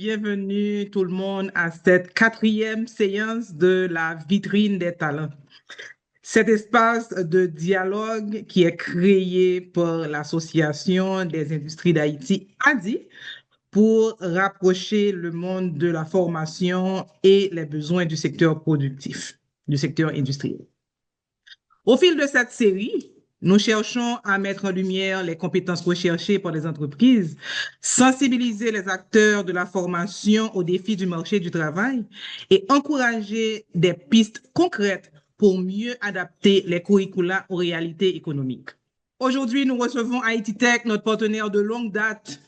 bienvenue tout le monde à cette quatrième séance de la vitrine des talents. Cet espace de dialogue qui est créé par l'Association des industries d'Haïti, ADI, pour rapprocher le monde de la formation et les besoins du secteur productif, du secteur industriel. Au fil de cette série, nous cherchons à mettre en lumière les compétences recherchées par les entreprises, sensibiliser les acteurs de la formation aux défis du marché du travail et encourager des pistes concrètes pour mieux adapter les curricula aux réalités économiques. Aujourd'hui, nous recevons Haïti Tech, notre partenaire de longue date.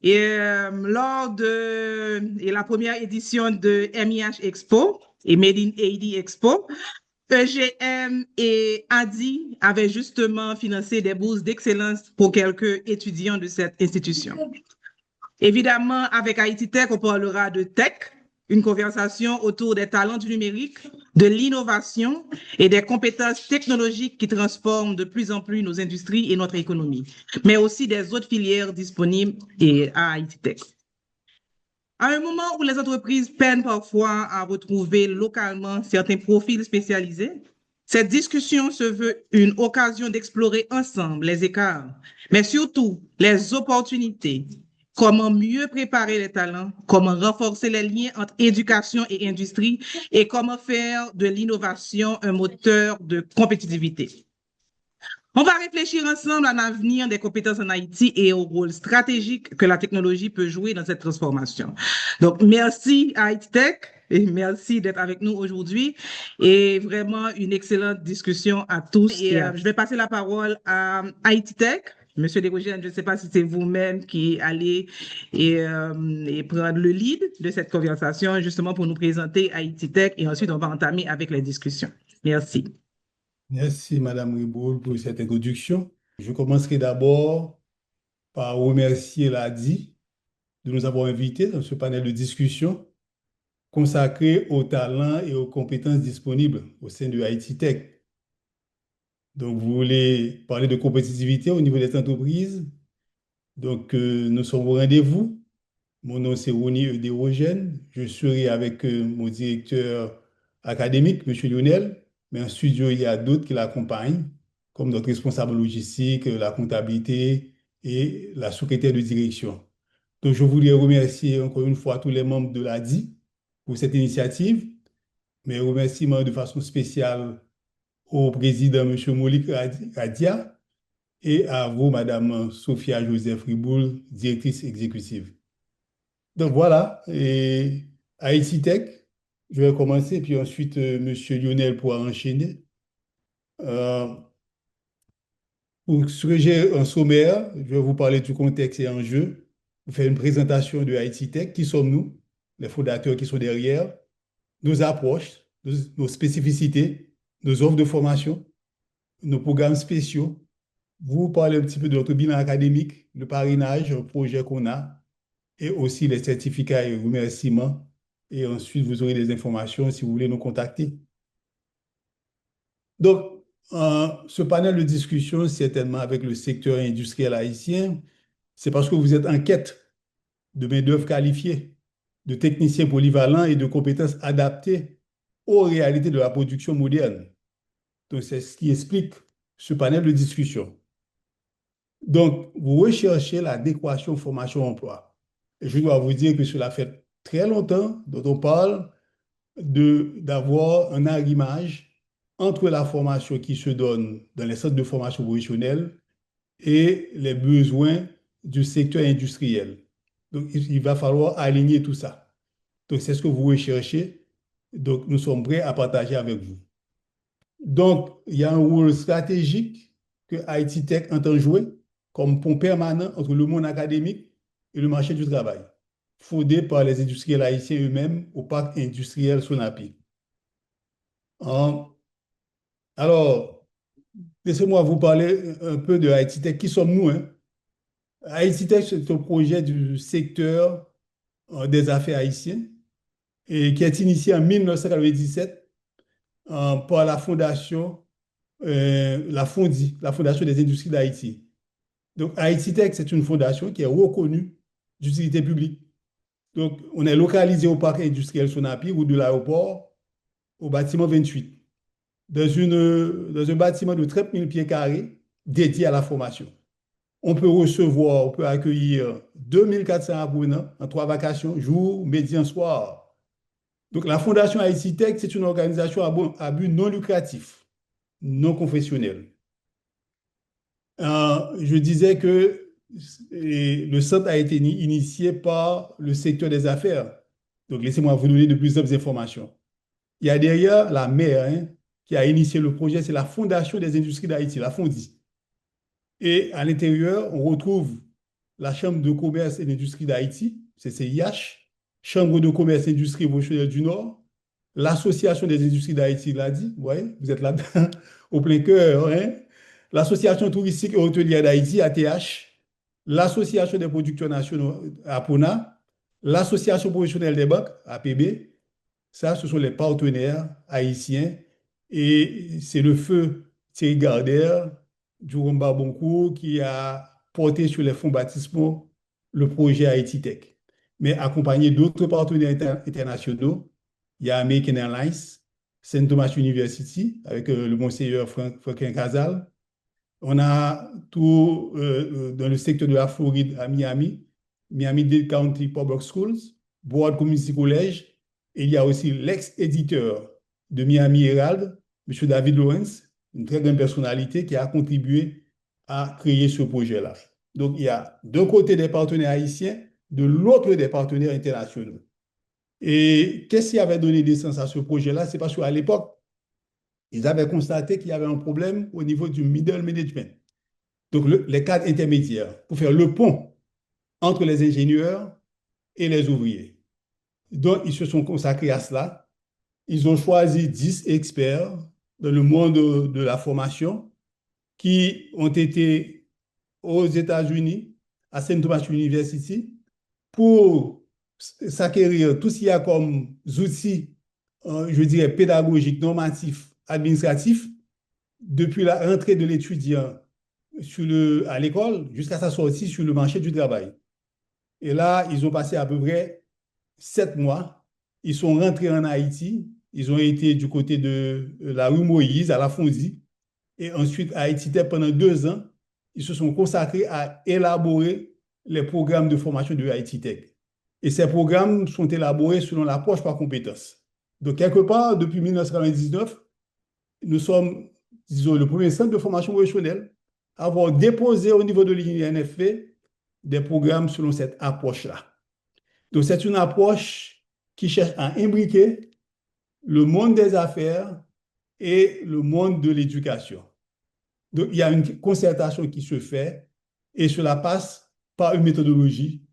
Et lors de la première édition de MIH Expo et Made in Haiti Expo, EGM et ADI avaient justement financé des bourses d'excellence pour quelques étudiants de cette institution. Évidemment, avec Haïti Tech, on parlera de tech, une conversation autour des talents du numérique, de l'innovation et des compétences technologiques qui transforment de plus en plus nos industries et notre économie, mais aussi des autres filières disponibles à Haïti Tech. À un moment où les entreprises peinent parfois à retrouver localement certains profils spécialisés, cette discussion se veut une occasion d'explorer ensemble les écarts, mais surtout les opportunités. Comment mieux préparer les talents, comment renforcer les liens entre éducation et industrie et comment faire de l'innovation un moteur de compétitivité. On va réfléchir ensemble à l'avenir des compétences en Haïti et au rôle stratégique que la technologie peut jouer dans cette transformation. Donc, merci à Haïti Tech et merci d'être avec nous aujourd'hui et vraiment une excellente discussion à tous. Et je vais passer la parole à Haïti Tech. Monsieur Desrogènes, je ne sais pas si c'est vous-même qui allez prendre le lead de cette conversation justement pour nous présenter Haïti Tech et ensuite on va entamer avec les discussions. Merci. Merci, Madame Riboul, pour cette introduction. Je commencerai d'abord par remercier l'ADI de nous avoir invités dans ce panel de discussion consacré aux talents et aux compétences disponibles au sein de Haïti Tech. Donc, vous voulez parler de compétitivité au niveau des entreprises. Donc, nous sommes au rendez-vous. Mon nom, c'est Rony Desrogènes. Je serai avec mon directeur académique, M. Lionel. Mais en studio, il y a d'autres qui l'accompagnent, comme notre responsable logistique, la comptabilité et la secrétaire de direction. Donc, je voulais remercier encore une fois tous les membres de l'ADI pour cette initiative, mais remerciements de façon spéciale au président, M. Moulik Radia, et à vous, Madame Sophia Joseph Riboul, directrice exécutive. Donc, voilà, et Haïti Tech, je vais commencer, puis ensuite, M. Lionel pourra enchaîner. Pour ce que j'ai en sommaire, je vais vous parler du contexte et enjeux, vous faire une présentation de Haïti Tech, qui sommes-nous, les fondateurs qui sont derrière, nos approches, nos spécificités, nos offres de formation, nos programmes spéciaux, vous parler un petit peu de notre bilan académique, le parrainage, le projet qu'on a, et aussi les certificats et remerciements. Et ensuite, vous aurez des informations si vous voulez nous contacter. Donc, ce panel de discussion, certainement avec le secteur industriel haïtien, c'est parce que vous êtes en quête de main-d'œuvre qualifiée, de techniciens polyvalents et de compétences adaptées aux réalités de la production moderne. Donc, c'est ce qui explique ce panel de discussion. Donc, vous recherchez l'adéquation formation-emploi. Et je dois vous dire que cela fait très longtemps dont on parle d'avoir un arrimage entre la formation qui se donne dans les centres de formation professionnelle et les besoins du secteur industriel. Donc, il va falloir aligner tout ça. Donc, c'est ce que vous recherchez. Donc, nous sommes prêts à partager avec vous. Donc, il y a un rôle stratégique que Haïti Tech entend jouer comme pont permanent entre le monde académique et le marché du travail, fondé par les industriels haïtiens eux-mêmes au parc industriel Sonapi. Alors, laissez-moi vous parler un peu de Haïti Tech. Qui sommes-nous, hein? Haïti Tech, c'est un projet du secteur des affaires haïtiennes et qui est initié en 1997 par la fondation, la FONDI, la Fondation des industries d'Haïti. Donc, Haïti Tech, c'est une fondation qui est reconnue d'utilité publique Donc, on est localisé au parc industriel Sonapi, route de l'aéroport, au bâtiment 28, dans un bâtiment de 30 000 pieds carrés dédié à la formation. On peut accueillir 2400 apprenants en 3 vacations, jour, midi, et soir. Donc, la Fondation Haïti Tech, c'est une organisation à but non lucratif, non confessionnel. Je disais que le centre a été initié par le secteur des affaires. Donc, laissez-moi vous donner de plus d'informations. Il y a derrière la mère qui a initié le projet, c'est la Fondation des industries d'Haïti, la FONDI. Et à l'intérieur, on retrouve la Chambre de commerce et d'industrie d'Haïti, CCIH, Chambre de commerce et d'industrie évolutionnaire du Nord, l'Association des industries d'Haïti, l'a dit, ouais, vous êtes là-dedans, au plein cœur, hein? L'Association touristique et hôtelière d'Haïti, ATH, l'Association des producteurs nationaux, APONA, l'Association professionnelle des banques, APB. Ça, ce sont les partenaires haïtiens et c'est le feu Thierry Gardère, Djouromba Boncourt, qui a porté sur les fonds baptismaux le projet Haïti Tech. Mais accompagné d'autres partenaires internationaux, il y a American Airlines, Saint Thomas University, avec le monseigneur Franklin Casal. On a tout dans le secteur de la Floride à Miami, Miami-Dade County Public Schools, Board Community College, et il y a aussi l'ex-éditeur de Miami Herald, M. David Lawrence, une très grande personnalité qui a contribué à créer ce projet-là. Donc, il y a d'un côté des partenaires haïtiens, de l'autre des partenaires internationaux. Et qu'est-ce qui avait donné naissance à ce projet-là? C'est parce qu'à l'époque, ils avaient constaté qu'il y avait un problème au niveau du middle management. Donc, les cadres intermédiaires, pour faire le pont entre les ingénieurs et les ouvriers. Donc, ils se sont consacrés à cela. Ils ont choisi 10 experts dans le monde de la formation qui ont été aux États-Unis, à Saint Thomas University, pour s'acquérir tout ce qu'il y a comme outils, je dirais, pédagogiques, normatifs, administratifs, depuis la rentrée de l'étudiant à l'école jusqu'à sa sortie sur le marché du travail. Et là, ils ont passé à peu près 7 mois. Ils sont rentrés en Haïti. Ils ont été du côté de la rue Moïse, à la Fonzie. Et ensuite, à Haïti Tech, pendant 2 ans, ils se sont consacrés à élaborer les programmes de formation de Haïti Tech. Et ces programmes sont élaborés selon l'approche par compétences. Donc, quelque part, depuis 1999, nous sommes, disons, le premier centre de formation professionnelle à avoir déposé au niveau de l'INFP des programmes selon cette approche-là. Donc, c'est une approche qui cherche à imbriquer le monde des affaires et le monde de l'éducation. Donc, il y a une concertation qui se fait et cela passe par une méthodologie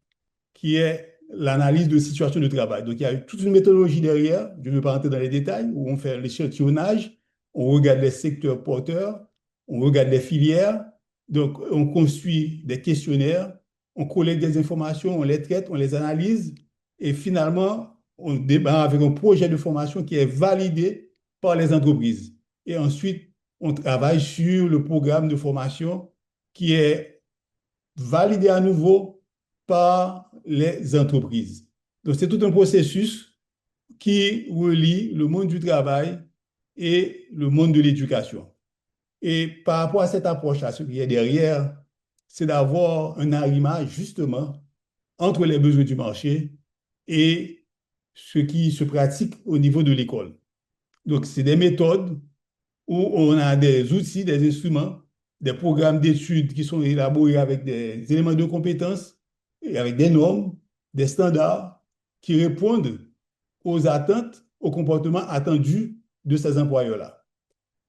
qui est l'analyse de situation de travail. Donc, il y a toute une méthodologie derrière, je ne vais pas rentrer dans les détails, où on fait l'échantillonnage, on regarde les secteurs porteurs, on regarde les filières, donc on construit des questionnaires, on collecte des informations, on les traite, on les analyse, et finalement, on démarre avec un projet de formation qui est validé par les entreprises. Et ensuite, on travaille sur le programme de formation qui est validé à nouveau par les entreprises. Donc, c'est tout un processus qui relie le monde du travail et le monde de l'éducation. Et par rapport à cette approche-là, ce qui est derrière, c'est d'avoir un arrimage justement entre les besoins du marché et ce qui se pratique au niveau de l'école. Donc, c'est des méthodes où on a des outils, des instruments, des programmes d'études qui sont élaborés avec des éléments de compétences et avec des normes, des standards qui répondent aux attentes, aux comportements attendus de ces employeurs-là.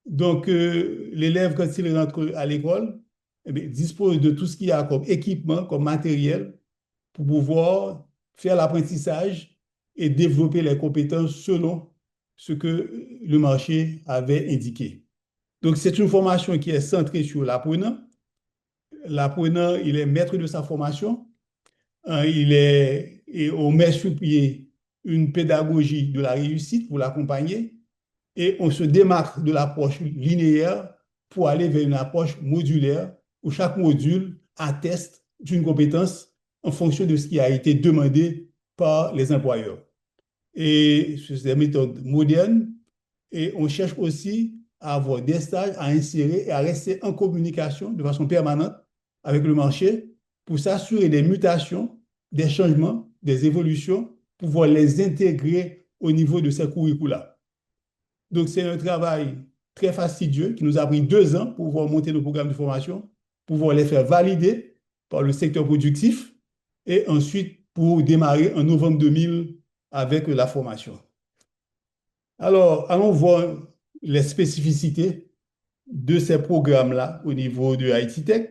Donc, l'élève, quand il rentre à l'école, eh bien, dispose de tout ce qu'il y a comme équipement, comme matériel, pour pouvoir faire l'apprentissage et développer les compétences selon ce que le marché avait indiqué. Donc, c'est une formation qui est centrée sur l'apprenant. L'apprenant, il est maître de sa formation. Et on met sur pied une pédagogie de la réussite pour l'accompagner et on se démarque de l'approche linéaire pour aller vers une approche modulaire où chaque module atteste d'une compétence en fonction de ce qui a été demandé par les employeurs. Et c'est des méthodes modernes. Et on cherche aussi à avoir des stages, à insérer et à rester en communication de façon permanente avec le marché pour s'assurer des mutations, des changements, des évolutions, pouvoir les intégrer au niveau de ces curricula. Donc, c'est un travail très fastidieux qui nous a pris 2 ans pour pouvoir monter nos programmes de formation, pouvoir les faire valider par le secteur productif et ensuite pour démarrer en novembre 2000 avec la formation. Alors, allons voir les spécificités de ces programmes-là au niveau de Haïti Tech.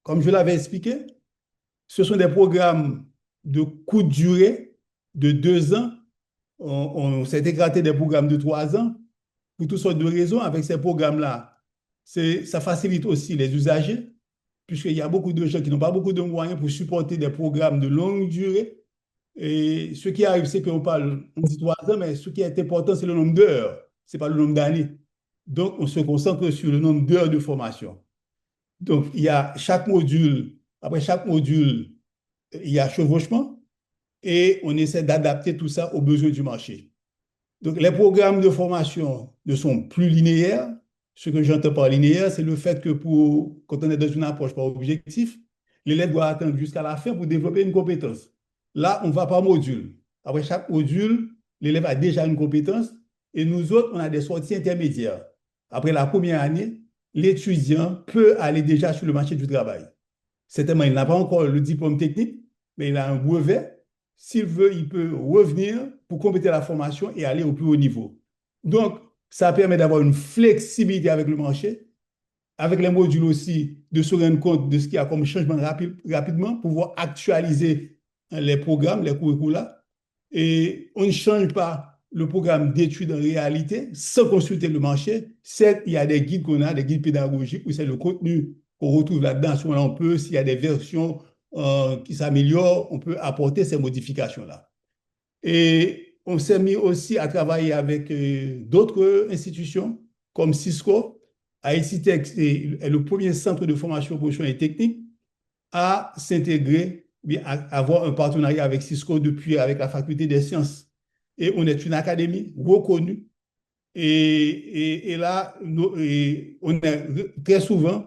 Comme je l'avais expliqué, ce sont des programmes de courte durée de 2 ans. On s'est égraté des programmes de 3 ans pour toutes sortes de raisons. Avec ces programmes-là, ça facilite aussi les usagers, puisqu'il y a beaucoup de gens qui n'ont pas beaucoup de moyens pour supporter des programmes de longue durée. Et ce qui arrive, c'est qu'on parle, on dit 3 ans, mais ce qui est important, c'est le nombre d'heures, ce n'est pas le nombre d'années. Donc, on se concentre sur le nombre d'heures de formation. Donc, il y a chaque module, après chaque module, il y a chevauchement et on essaie d'adapter tout ça aux besoins du marché. Donc, les programmes de formation ne sont plus linéaires. Ce que j'entends par linéaire, c'est le fait que quand on est dans une approche par objectif, l'élève doit attendre jusqu'à la fin pour développer une compétence. Là, on va par module. Après chaque module, l'élève a déjà une compétence et nous autres, on a des sorties intermédiaires. Après la première année, l'étudiant peut aller déjà sur le marché du travail. Certainement, il n'a pas encore le diplôme technique, mais il a un brevet. S'il veut, il peut revenir pour compléter la formation et aller au plus haut niveau. Donc, ça permet d'avoir une flexibilité avec le marché, avec les modules aussi, de se rendre compte de ce qu'il y a comme changement rapidement, pouvoir actualiser les programmes, les curricula. Et on ne change pas le programme d'études en réalité sans consulter le marché. Certes, il y a des guides qu'on a, des guides pédagogiques, où c'est le contenu qu'on retrouve là-dedans. Souvent, on peut, s'il y a des versions qui s'améliorent, on peut apporter ces modifications-là. Et on s'est mis aussi à travailler avec d'autres institutions comme Cisco. Haïti Tech est le premier centre de formation professionnelle et technique à s'intégrer, à avoir un partenariat avec Cisco depuis avec la faculté des sciences. Et on est une académie reconnue. Et là, on est très souvent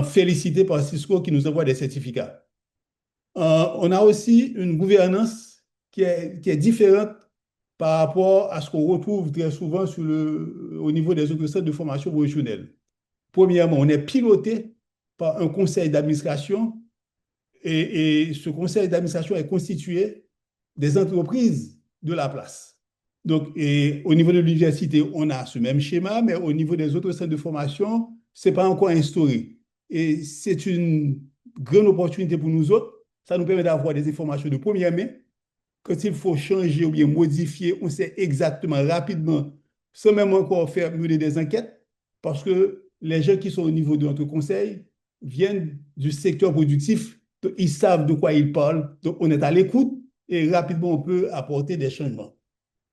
félicité par Cisco qui nous envoie des certificats. On a aussi une gouvernance qui est différente par rapport à ce qu'on retrouve très souvent au niveau des autres centres de formation professionnelle. Premièrement, on est piloté par un conseil d'administration et ce conseil d'administration est constitué des entreprises de la place. Donc, au niveau de l'université, on a ce même schéma, mais au niveau des autres centres de formation, ce n'est pas encore instauré. Et c'est une grande opportunité pour nous autres. Ça nous permet d'avoir des informations de première main. Quand il faut changer ou bien modifier, on sait exactement, rapidement, sans même encore faire mener des enquêtes, parce que les gens qui sont au niveau de notre conseil viennent du secteur productif, donc ils savent de quoi ils parlent, donc on est à l'écoute et rapidement on peut apporter des changements.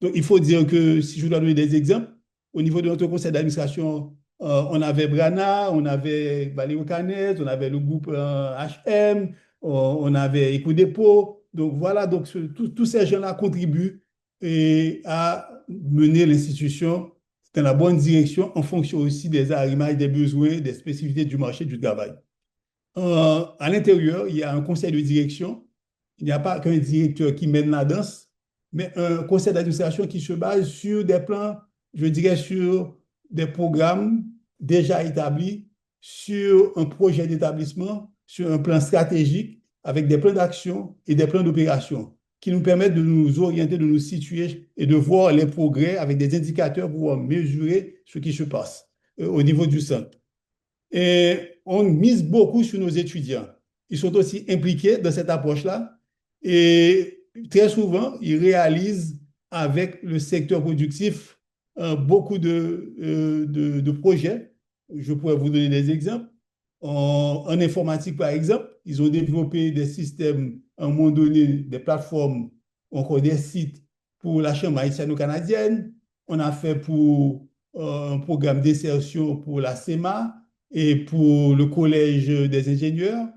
Donc il faut dire que, si je dois donner des exemples, au niveau de notre conseil d'administration, on avait Brana, on avait Valéo Canet, on avait le groupe HM, on avait Ecodepo. Donc voilà, donc tous ces gens-là contribuent à mener l'institution dans la bonne direction en fonction aussi des arrimages, des besoins, des spécificités du marché du travail. À l'intérieur, il y a un conseil de direction. Il n'y a pas qu'un directeur qui mène la danse, mais un conseil d'administration qui se base sur des plans, je dirais, sur des programmes déjà établis, sur un projet d'établissement, sur un plan stratégique, avec des plans d'action et des plans d'opération qui nous permettent de nous orienter, de nous situer et de voir les progrès avec des indicateurs pour mesurer ce qui se passe au niveau du centre. Et on mise beaucoup sur nos étudiants. Ils sont aussi impliqués dans cette approche-là et très souvent, ils réalisent avec le secteur productif beaucoup de projets. Je pourrais vous donner des exemples. En informatique, par exemple, ils ont développé des systèmes, à un moment donné, des plateformes, encore des sites pour la Chambre haïtiano-canadienne. On a fait pour un programme d'insertion pour la CEMA et pour le Collège des ingénieurs.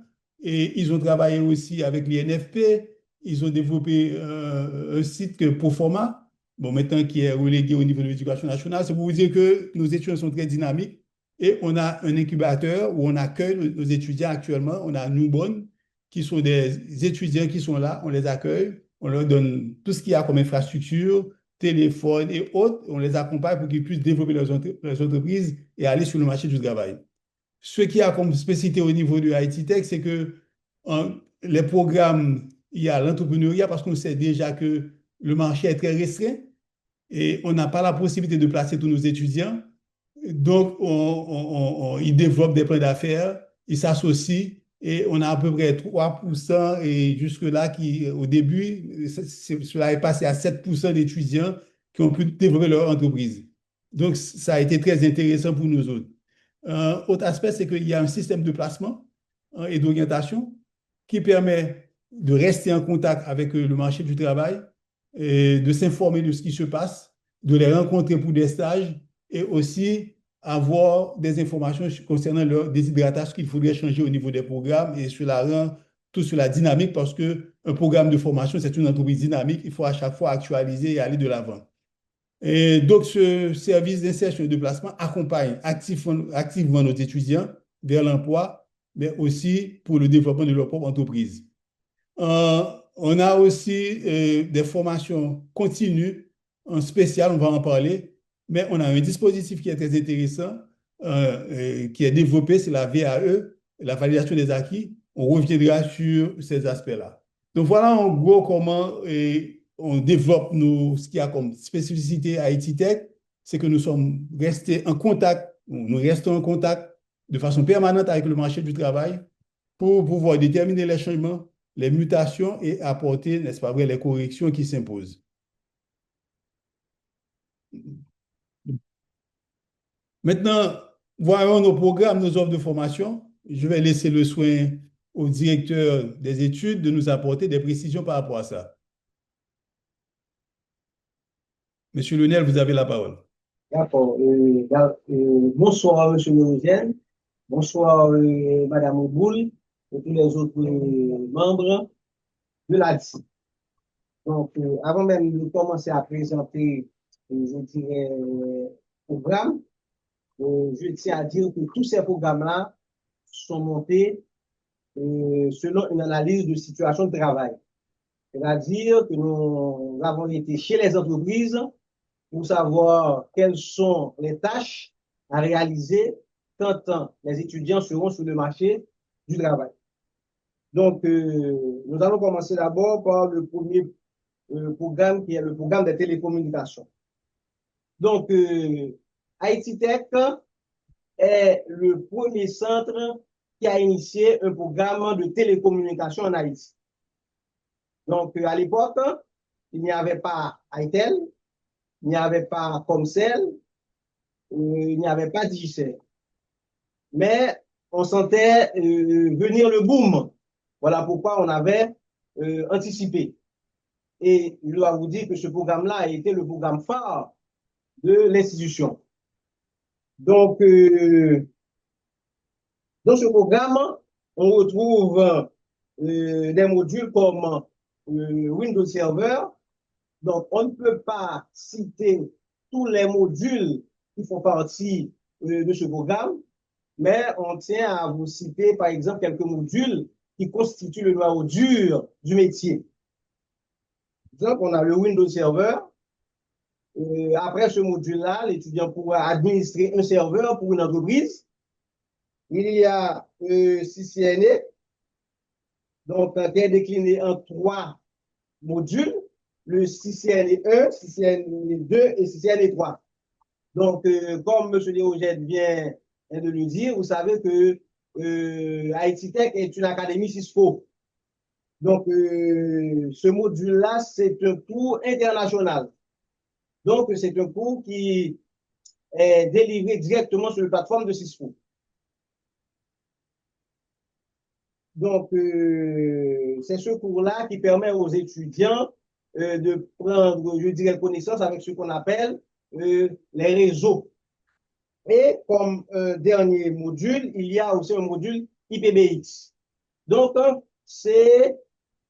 Et ils ont travaillé aussi avec l'INFP. ils ont développé un site que Proforma, bon, maintenant qui est relégué au niveau de l'éducation nationale. C'est pour vous dire que nos étudiants sont très dynamiques et on a un incubateur où on accueille nos étudiants actuellement. On a Newborn, qui sont des étudiants qui sont là, on les accueille, on leur donne tout ce qu'il y a comme infrastructure, téléphone et autres, on les accompagne pour qu'ils puissent développer leurs entreprises et aller sur le marché du travail. Ce qui a comme spécificité au niveau de IT Tech, c'est que les programmes, il y a l'entrepreneuriat parce qu'on sait déjà que le marché est très restreint et on n'a pas la possibilité de placer tous nos étudiants. Donc, ils développent des plans d'affaires, ils s'associent et on a à peu près 3% et jusque-là, au début, cela est passé à 7% d'étudiants qui ont pu développer leur entreprise. Donc, ça a été très intéressant pour nous autres. Autre aspect, c'est qu'il y a un système de placement et d'orientation qui permet de rester en contact avec le marché du travail, et de s'informer de ce qui se passe, de les rencontrer pour des stages et aussi avoir des informations concernant leur déshydratation qu'il faudrait changer au niveau des programmes et cela rend tout cela dynamique parce qu'un programme de formation, c'est une entreprise dynamique. Il faut à chaque fois actualiser et aller de l'avant. Et donc, ce service d'insertion et de placement accompagne activement nos étudiants vers l'emploi, mais aussi pour le développement de leur propre entreprise. On a aussi des formations continues en spécial, on va en parler, mais on a un dispositif qui est très intéressant, qui est développé, c'est la VAE, la validation des acquis. On reviendra sur ces aspects-là. Donc voilà en gros comment on développe ce qu'il y a comme spécificité à IT Tech, c'est que nous sommes restés en contact, nous restons en contact de façon permanente avec le marché du travail pour pouvoir déterminer les changements, les mutations et apporter, n'est-ce pas vrai, les corrections qui s'imposent. Maintenant, voyons nos programmes, nos offres de formation. Je vais laisser le soin au directeur des études de nous apporter des précisions par rapport à ça. Monsieur Lionel, vous avez la parole. D'accord. Bonsoir, Monsieur Eugène. Bonsoir, Madame Ouboul et tous les autres membres de l'ADSI. Donc, avant même de commencer à présenter, je dirais, le programme, je tiens à dire que tous ces programmes-là sont montés selon une analyse de situation de travail. C'est-à-dire que nous avons été chez les entreprises pour savoir quelles sont les tâches à réaliser quand les étudiants seront sur le marché du travail. Donc, nous allons commencer d'abord par le premier programme qui est le programme des télécommunications. Donc, IT Tech est le premier centre qui a initié un programme de télécommunication en Haïti. Donc, à l'époque, il n'y avait pas ITEL, il n'y avait pas Comcel, il n'y avait pas Digicel. Mais on sentait venir le boom. Voilà pourquoi on avait anticipé. Et je dois vous dire que ce programme-là a été le programme phare de l'institution. Donc, dans ce programme, on retrouve des modules comme Windows Server. Donc, on ne peut pas citer tous les modules qui font partie de ce programme, mais on tient à vous citer, par exemple, quelques modules qui constituent le noyau dur du métier. Donc, on a le Windows Server. Après ce module-là, l'étudiant pourra administrer un serveur pour une entreprise. Il y a CCNA, donc qui est décliné en 3 modules, le CCNA 1, CCNA 2 et CCNA 3. Donc, comme M. Léogène vient de le dire, vous savez que IT Tech est une académie Cisco. Donc, ce module-là, c'est un cours international. Donc, c'est un cours qui est délivré directement sur la plateforme de Cisco. Donc, c'est ce cours-là qui permet aux étudiants de prendre, je dirais, connaissance avec ce qu'on appelle les réseaux. Et comme dernier module, il y a aussi un module IPBX. Donc, c'est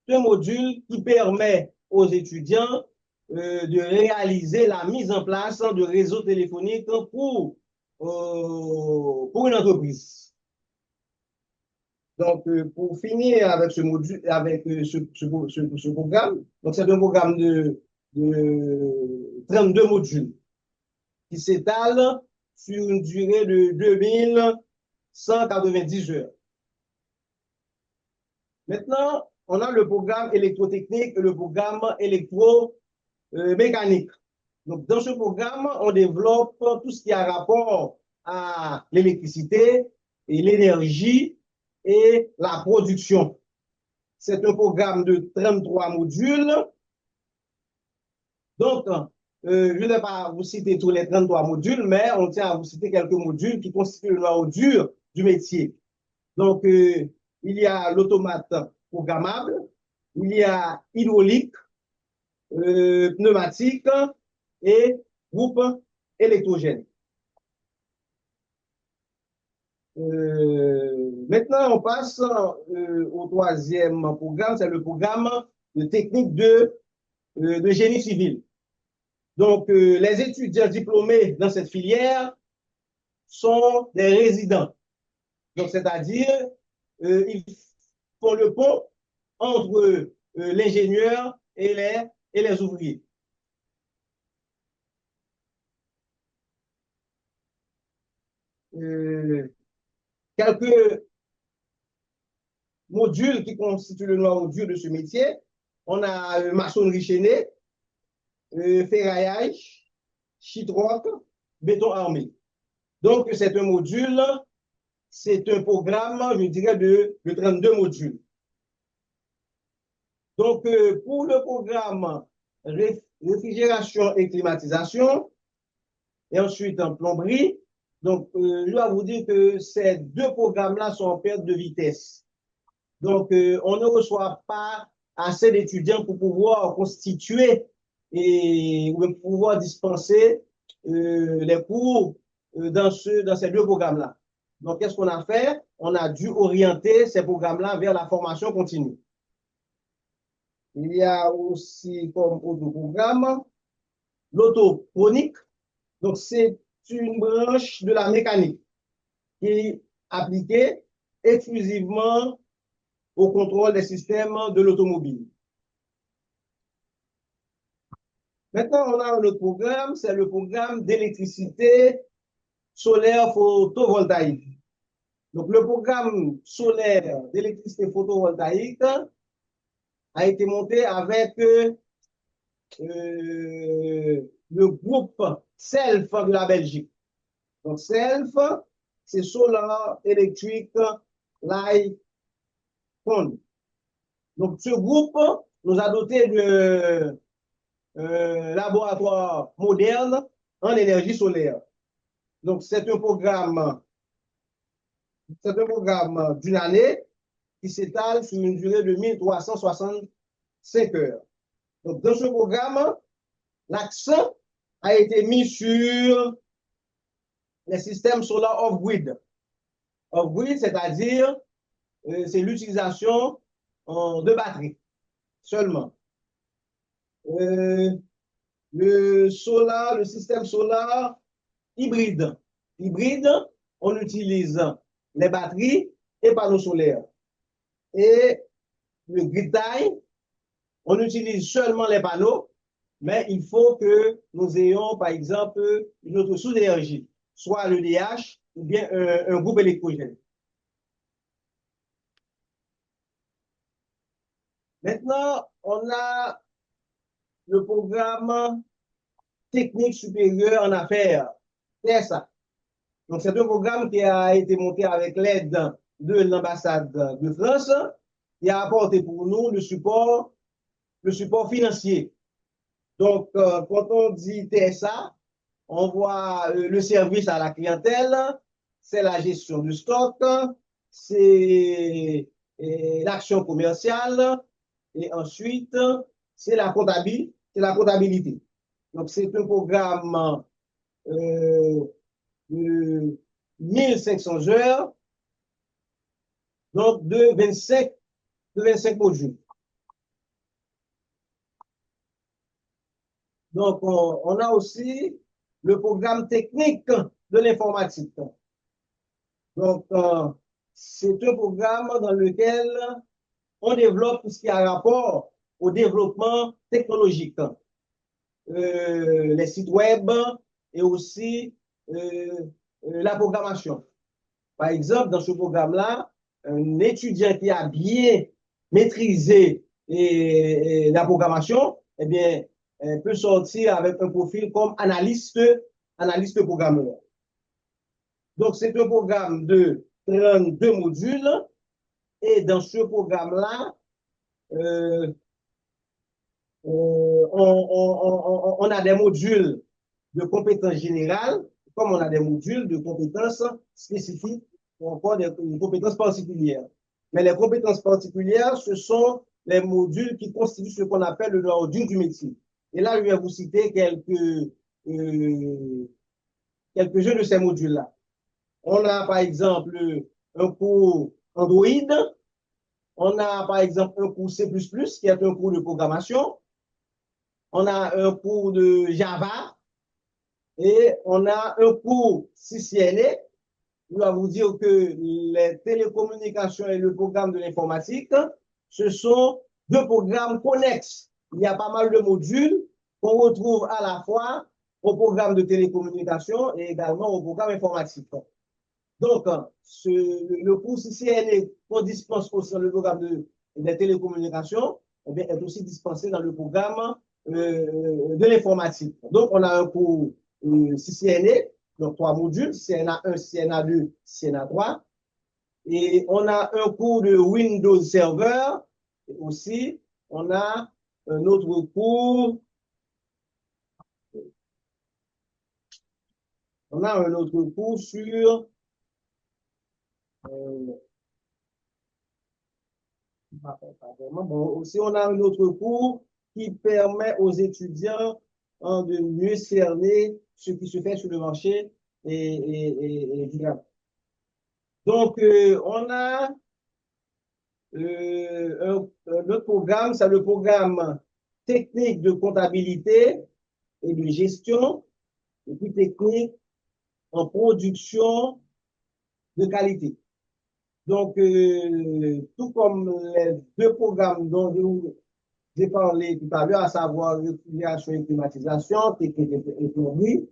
un module qui permet aux étudiants de réaliser la mise en place de réseaux téléphoniques pour une entreprise. Donc, pour finir avec ce module, avec ce programme, donc c'est un programme de 32 modules qui s'étale sur une durée de 2190 heures. Maintenant, on a le programme électrotechnique et le programme électromécanique. Donc, dans ce programme, on développe tout ce qui a rapport à l'électricité et l'énergie et la production. C'est un programme de 33 modules. Donc, je ne vais pas vous citer tous les 33 modules, mais on tient à vous citer quelques modules qui constituent le noyau dur du métier. Donc, il y a l'automate programmable, il y a hydraulique, pneumatique et groupe électrogène. Maintenant, on passe au troisième programme, c'est le programme de technique de génie civil. Donc, les étudiants diplômés dans cette filière sont des résidents. Donc, c'est-à-dire, ils font le pont entre l'ingénieur et les ouvriers. Quelques modules qui constituent le noyau dur de ce métier. On a maçonnerie chaînée, ferraillage, sheetrock, béton armé. Donc, c'est un module, c'est un programme, je dirais, de 32 modules. Donc, pour le programme réfrigération et climatisation, et ensuite en plomberie, donc, je dois vous dire que ces deux programmes-là sont en perte de vitesse. Donc, on ne reçoit pas assez d'étudiants pour pouvoir constituer et pouvoir dispenser les cours dans ces deux programmes-là. Donc, qu'est-ce qu'on a fait? On a dû orienter ces programmes-là vers la formation continue. Il y a aussi comme autre programme l'autotronique. Donc, c'est une branche de la mécanique qui est appliquée exclusivement au contrôle des systèmes de l'automobile. Maintenant, on a un autre programme, c'est le programme d'électricité solaire photovoltaïque. Donc, le programme solaire d'électricité photovoltaïque a été monté avec le groupe SELF de la Belgique. Donc, SELF, c'est Solar Electric Light Fund. Donc, ce groupe nous a doté de laboratoire moderne en énergie solaire. Donc, c'est un programme d'une année qui s'étale sur une durée de 1365 heures. Donc, dans ce programme, l'accent a été mis sur les systèmes solaires off-grid. Off-grid, c'est-à-dire, c'est l'utilisation de batteries seulement. Le système solaire hybride. Hybride, on utilise les batteries et panneaux solaires. Et le grid tie, on utilise seulement les panneaux, mais il faut que nous ayons, par exemple, une autre source d'énergie, soit l'EDH ou bien un groupe électrogène. Maintenant, on a le programme technique supérieur en affaires, TSA. Donc, c'est un programme qui a été monté avec l'aide de l'ambassade de France, qui a apporté pour nous le support financier. Donc, quand on dit TSA, on voit le service à la clientèle, c'est la gestion du stock, c'est l'action commerciale, et ensuite, c'est la comptabilité. Donc, c'est un programme de 1500 heures, donc de 25 modules. Donc, on a aussi le programme technique de l'informatique. Donc, c'est un programme dans lequel on développe tout ce qui a rapport au développement technologique, les sites web et aussi la programmation. Par exemple, dans ce programme-là, un étudiant qui a bien maîtrisé la programmation, eh bien, peut sortir avec un profil comme analyste programmeur. Donc, c'est un programme de 32 modules et dans ce programme-là, on a des modules de compétences générales, comme on a des modules de compétences spécifiques ou encore des compétences particulières. Mais les compétences particulières, ce sont les modules qui constituent ce qu'on appelle le noyau dur du métier. Et là, je vais vous citer quelques-uns de ces modules-là. On a, par exemple, un cours Android. On a, par exemple, un cours C++, qui est un cours de programmation. On a un cours de Java. Et on a un cours CCNA. Je dois vous dire que les télécommunications et le programme de l'informatique, ce sont deux programmes connexes. Il y a pas mal de modules qu'on retrouve à la fois au programme de télécommunications et également au programme informatique. Donc, le cours CCNA qu'on dispense aussi dans le programme des télécommunications eh bien, est aussi dispensé dans le programme de l'informatique. Donc, on a un cours CCNA, donc 3 modules, CNA1, CNA2, CNA3. Et on a un cours de Windows Server. Et aussi, on a un autre cours. On a un autre cours sur bon, aussi, on a un autre cours qui permet aux étudiants de mieux cerner ce qui se fait sur le marché du travail. Donc, on a un autre programme, c'est le programme technique de comptabilité et de gestion, et puis technique en production de qualité. Donc, tout comme les deux programmes dont j'ai parlé tout à l'heure, à savoir réfrigération et climatisation, technique et plomberie.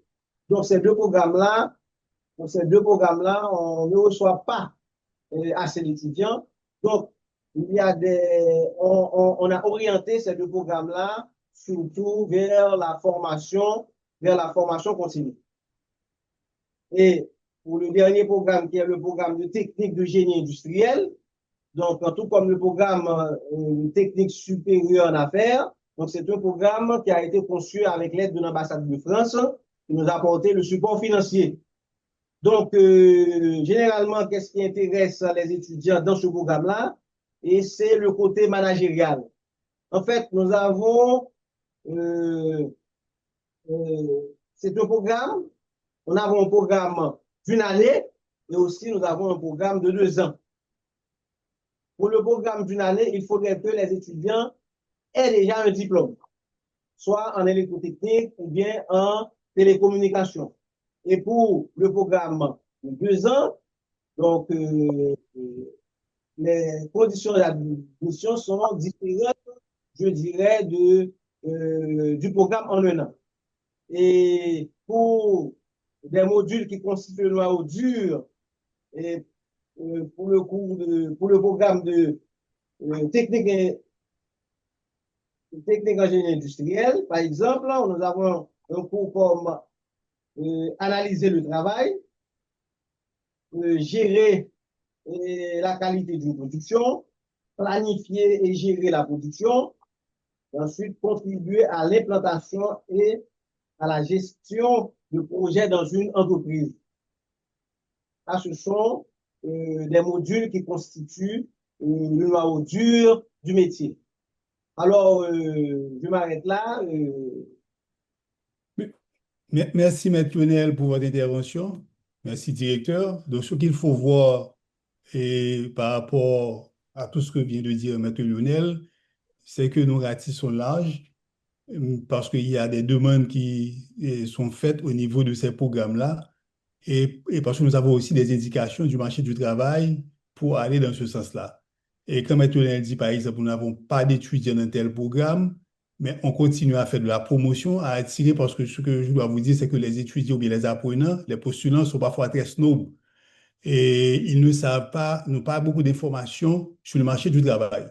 Donc, ces deux programmes-là, on ne reçoit pas assez d'étudiants. Donc, on a orienté ces deux programmes-là surtout vers la formation continue. Et pour le dernier programme, qui est le programme de technique de génie industriel, donc tout comme le programme technique supérieure en affaires, donc c'est un programme qui a été conçu avec l'aide de l'ambassade de France, qui nous a apporté le support financier. Donc, généralement, qu'est-ce qui intéresse les étudiants dans ce programme-là? Et c'est le côté managérial. En fait, nous avons, c'est un programme, nous avons un programme d'une année et aussi nous avons un programme de 2 ans. Pour le programme d'une année, il faudrait que les étudiants aient déjà un diplôme, soit en électrotechnique ou bien en télécommunication. Et pour le programme de 2 ans, donc les conditions d'admission sont différentes, je dirais, du programme en 1 an. Et pour des modules qui constituent le noyau dur, et pour le programme de technique ingénierie industrielle, par exemple, nous avons un cours comme analyser le travail, gérer la qualité d'une production, planifier et gérer la production, et ensuite contribuer à l'implantation et à la gestion de projets dans une entreprise. Là, ce sont des modules qui constituent le noyau dur du métier. Alors, je m'arrête là. Merci, Maître Lionel, pour votre intervention. Merci, directeur. Donc, ce qu'il faut voir et par rapport à tout ce que vient de dire Maître Lionel, c'est que nous ratissons large parce qu'il y a des demandes qui sont faites au niveau de ces programmes-là et parce que nous avons aussi des indications du marché du travail pour aller dans ce sens-là. Et comme Étoile dit, par exemple, nous n'avons pas d'étudiants dans tel programme, mais on continue à faire de la promotion, à attirer, parce que ce que je dois vous dire, c'est que les étudiants ou bien les apprenants, les postulants sont parfois très snobs et ils ne savent pas, n'ont pas beaucoup d'informations sur le marché du travail.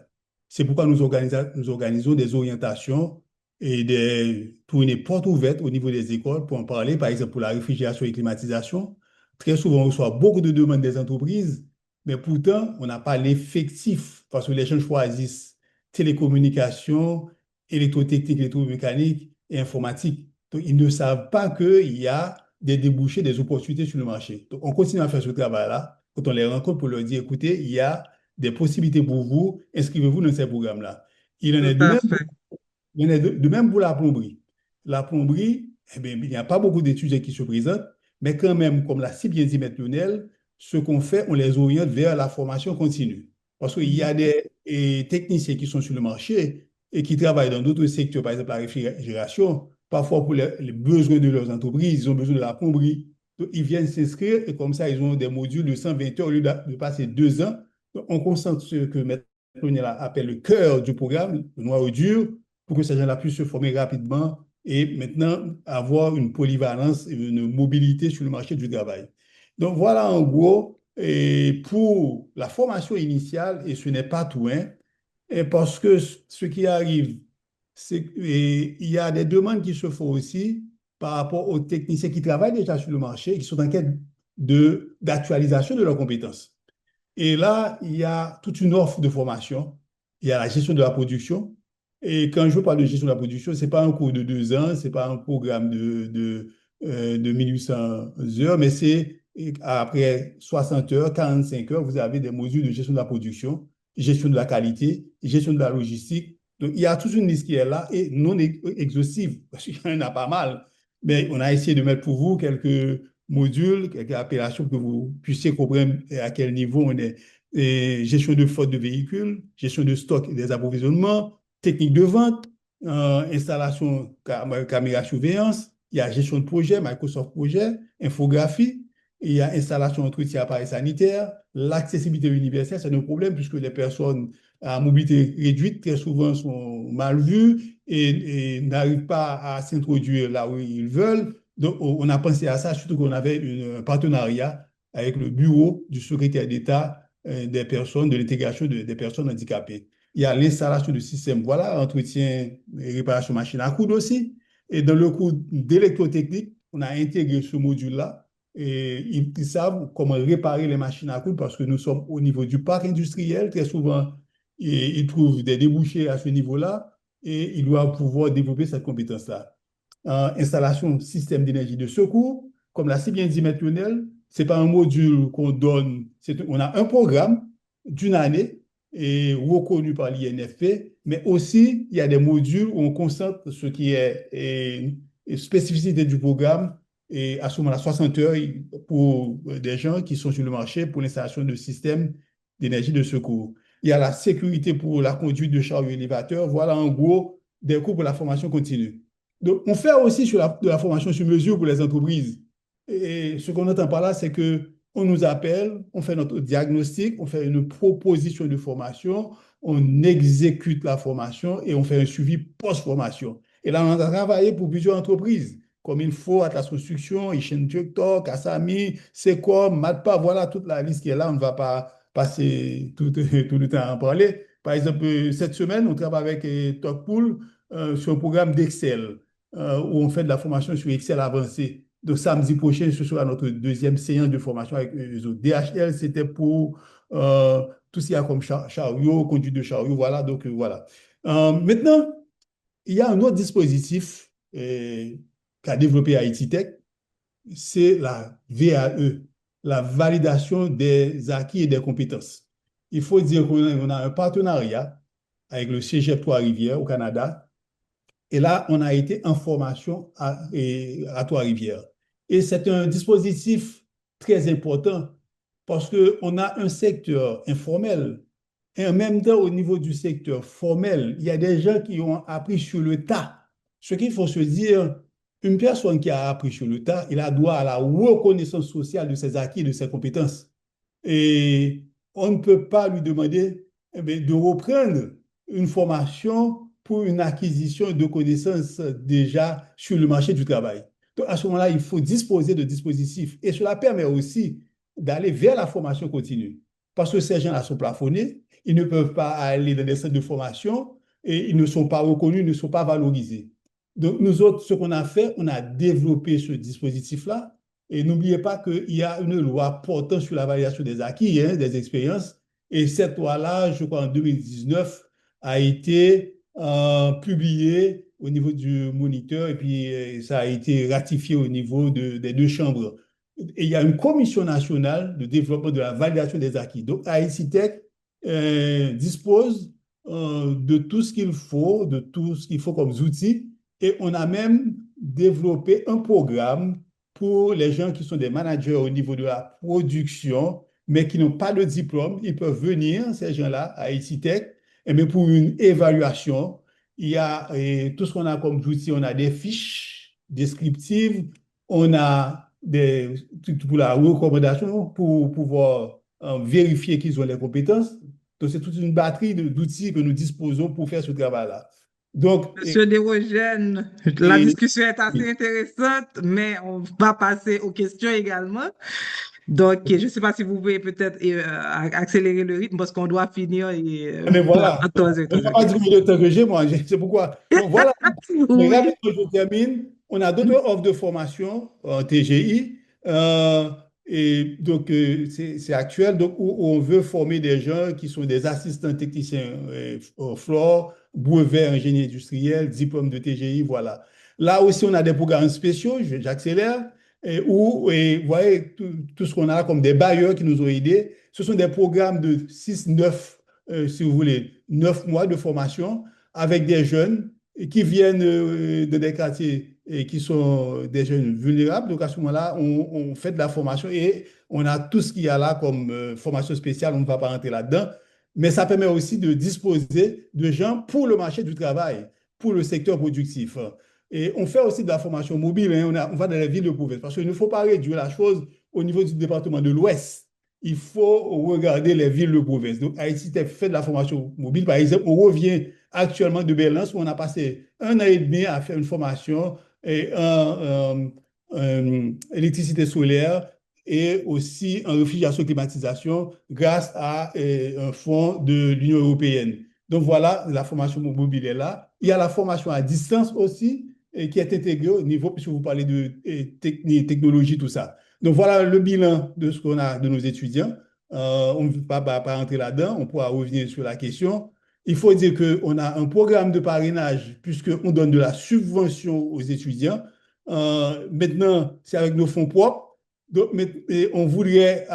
C'est pourquoi nous organisons des orientations et pour une porte ouverte au niveau des écoles pour en parler, par exemple pour la réfrigération et climatisation. Très souvent, on reçoit beaucoup de demandes des entreprises, mais pourtant, on n'a pas l'effectif parce que les gens choisissent télécommunications, électrotechnique, électromécanique et informatique. Donc, ils ne savent pas qu'il y a des débouchés, des opportunités sur le marché. Donc, on continue à faire ce travail-là quand on les rencontre pour leur dire, écoutez, il y a des possibilités pour vous, inscrivez-vous dans ces programmes-là. Il en Tout est de à même, fait. il en est de même pour la plomberie. La plomberie, eh bien, il n'y a pas beaucoup d'étudiants qui se présentent, mais quand même, comme l'a si bien dit Maître Lionel, ce qu'on fait, on les oriente vers la formation continue. Parce qu'il y a des techniciens qui sont sur le marché et qui travaillent dans d'autres secteurs, par exemple la réfrigération, parfois pour les besoins de leurs entreprises, ils ont besoin de la plomberie. Donc, ils viennent s'inscrire et comme ça, ils ont des modules de 120 heures au lieu de passer 2 ans. Donc, on concentre ce que Maître Lionel appelle le cœur du programme, le noyau dur, pour que ces gens-là puissent se former rapidement et maintenant avoir une polyvalence et une mobilité sur le marché du travail. Donc voilà en gros et pour la formation initiale, et ce n'est pas tout, hein, et parce que ce qui arrive, c'est qu'il y a des demandes qui se font aussi par rapport aux techniciens qui travaillent déjà sur le marché et qui sont en quête d'actualisation de leurs compétences. Et là, il y a toute une offre de formation. Il y a la gestion de la production. Et quand je parle de gestion de la production, ce n'est pas un cours de 2 ans, ce n'est pas un programme de 1800 heures, mais c'est après 60 heures, 45 heures, vous avez des modules de gestion de la production, gestion de la qualité, gestion de la logistique. Donc, il y a toute une liste qui est là et non exhaustive, parce qu'il y en a pas mal. Mais on a essayé de mettre pour vous quelques modules, quelques appellations pour que vous puissiez comprendre à quel niveau on est. Et gestion de flotte de véhicules, gestion de stock et des approvisionnements, technique de vente, installation caméra surveillance, il y a gestion de projet, Microsoft Projet, infographie, il y a installation entretien appareil sanitaire, l'accessibilité universelle, c'est un problème puisque les personnes à mobilité réduite très souvent sont mal vues et n'arrivent pas à s'introduire là où ils veulent. Donc, on a pensé à ça, surtout qu'on avait un partenariat avec le bureau du secrétaire d'État des personnes, de l'intégration des personnes handicapées. Il y a l'installation du système, voilà, entretien et réparation machine à coudre aussi. Et dans le cours d'électrotechnique, on a intégré ce module-là et ils savent comment réparer les machines à coudre parce que nous sommes au niveau du parc industriel. Très souvent, ils trouvent des débouchés à ce niveau-là et ils doivent pouvoir développer cette compétence-là. Installation système d'énergie de secours. Comme l'a si bien dit Maître Lionel, ce n'est pas un module qu'on donne, on a un programme d'une année et reconnu par l'INFP, mais aussi il y a des modules où on concentre ce qui est spécificité du programme et à ce moment-là 60 heures pour des gens qui sont sur le marché pour l'installation de systèmes d'énergie de secours. Il y a la sécurité pour la conduite de chariot élévateur. Voilà en gros des cours pour la formation continue. Donc, on fait aussi de la formation sur mesure pour les entreprises. Et ce qu'on entend par là, c'est qu'on nous appelle, on fait notre diagnostic, on fait une proposition de formation, on exécute la formation et on fait un suivi post-formation. Et là, on a travaillé pour plusieurs entreprises, comme il faut, Atlas Construction, Ishen Talk, Asami, Secom, Matpa, voilà toute la liste qui est là. On ne va pas passer tout le temps à en parler. Par exemple, cette semaine, on travaille avec Talkpool sur un programme d'Excel où on fait de la formation sur Excel avancé. Donc, samedi prochain, ce sera notre deuxième séance de formation avec les autres. DHL, c'était pour tout ce qu'il y a comme chariot, conduite de chariot, voilà. Donc, voilà. Maintenant, il y a un autre dispositif qu'a développé Haïti Tech, c'est la VAE, la validation des acquis et des compétences. Il faut dire qu'on a un partenariat avec le Cégep Trois-Rivières au Canada. Et là, on a été en formation à Trois-Rivières. Et c'est un dispositif très important parce qu'on a un secteur informel et en même temps, au niveau du secteur formel, il y a des gens qui ont appris sur le tas. Ce qu'il faut se dire, une personne qui a appris sur le tas, il a droit à la reconnaissance sociale de ses acquis et de ses compétences. Et on ne peut pas lui demander de reprendre une formation pour une acquisition de connaissances déjà sur le marché du travail. Donc, à ce moment-là, il faut disposer de dispositifs. Et cela permet aussi d'aller vers la formation continue. Parce que ces gens-là sont plafonnés, ils ne peuvent pas aller dans des centres de formation et ils ne sont pas reconnus, ils ne sont pas valorisés. Donc, nous autres, ce qu'on a fait, on a développé ce dispositif-là. Et n'oubliez pas qu'il y a une loi portant sur la validation des acquis, hein, des expériences. Et cette loi-là, je crois en 2019, a été publiée au niveau du moniteur et puis ça a été ratifié au niveau des deux chambres. Et il y a une commission nationale de développement de la validation des acquis. Donc, Haïti Tech dispose de tout ce qu'il faut, de tout ce qu'il faut comme outils. Et on a même développé un programme pour les gens qui sont des managers au niveau de la production, mais qui n'ont pas de diplôme. Ils peuvent venir, ces gens-là, à Haïti Tech, mais pour une évaluation. Il y a tout ce qu'on a comme outils. On a des fiches descriptives, on a pour la recommandation, pour pouvoir vérifier qu'ils ont les compétences. Donc, c'est toute une batterie d'outils que nous disposons pour faire ce travail-là. Donc, Monsieur Desrogènes, la discussion est assez intéressante, mais on va passer aux questions également. Donc, je ne sais pas si vous pouvez peut-être accélérer le rythme parce qu'on doit finir mais voilà, à 3 on n'a pas dit combien de temps que j'ai, moi, c'est pourquoi. Donc, voilà, mais Oui. rapidement, je termine. On a d'autres offres de formation en TGI. Et donc, c'est actuel, donc, où on veut former des gens qui sont des assistants techniciens au FLOR, brevet ingénieur industriel, diplôme de TGI, voilà. Là aussi, on a des programmes spéciaux, j'accélère, où, vous voyez, tout ce qu'on a comme des bailleurs qui nous ont aidés. Ce sont des programmes de 6, 9, si vous voulez, 9 mois de formation avec des jeunes qui viennent de des quartiers et qui sont des jeunes vulnérables. Donc, à ce moment-là, on fait de la formation et on a tout ce qu'il y a là comme formation spéciale. On ne va pas rentrer là-dedans. Mais ça permet aussi de disposer de gens pour le marché du travail, pour le secteur productif. Et on fait aussi de la formation mobile. Hein. On va dans les villes de province parce qu'il ne faut pas réduire la chose au niveau du département de l'Ouest. Il faut regarder les villes de province. Donc, Haïti fait de la formation mobile. Par exemple, on revient actuellement de Berlin où on a passé 1 an et demi à faire une formation en électricité solaire et aussi en réfrigération climatisation grâce à un fonds de l'Union européenne. Donc voilà, la formation mobile est là. Il y a la formation à distance aussi qui est intégrée au niveau, puisque vous parlez de technologie, tout ça. Donc voilà le bilan de ce qu'on a de nos étudiants. On ne va pas entrer là-dedans, on pourra revenir sur la question. Il faut dire qu'on a un programme de parrainage puisqu'on donne de la subvention aux étudiants. Maintenant, c'est avec nos fonds propres. Donc, on voudrait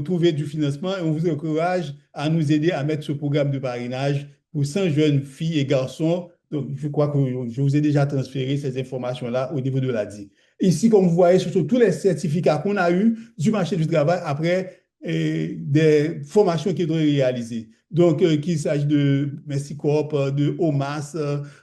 trouver du financement et on vous encourage à nous aider à mettre ce programme de parrainage pour 100 jeunes filles et garçons. Donc, je crois que je vous ai déjà transféré ces informations-là au niveau de l'ADI. Ici, comme vous voyez, ce sont tous les certificats qu'on a eus du marché du travail après des formations qui ont été réalisées. Donc, qu'il s'agisse de Messicorp, de OMAS,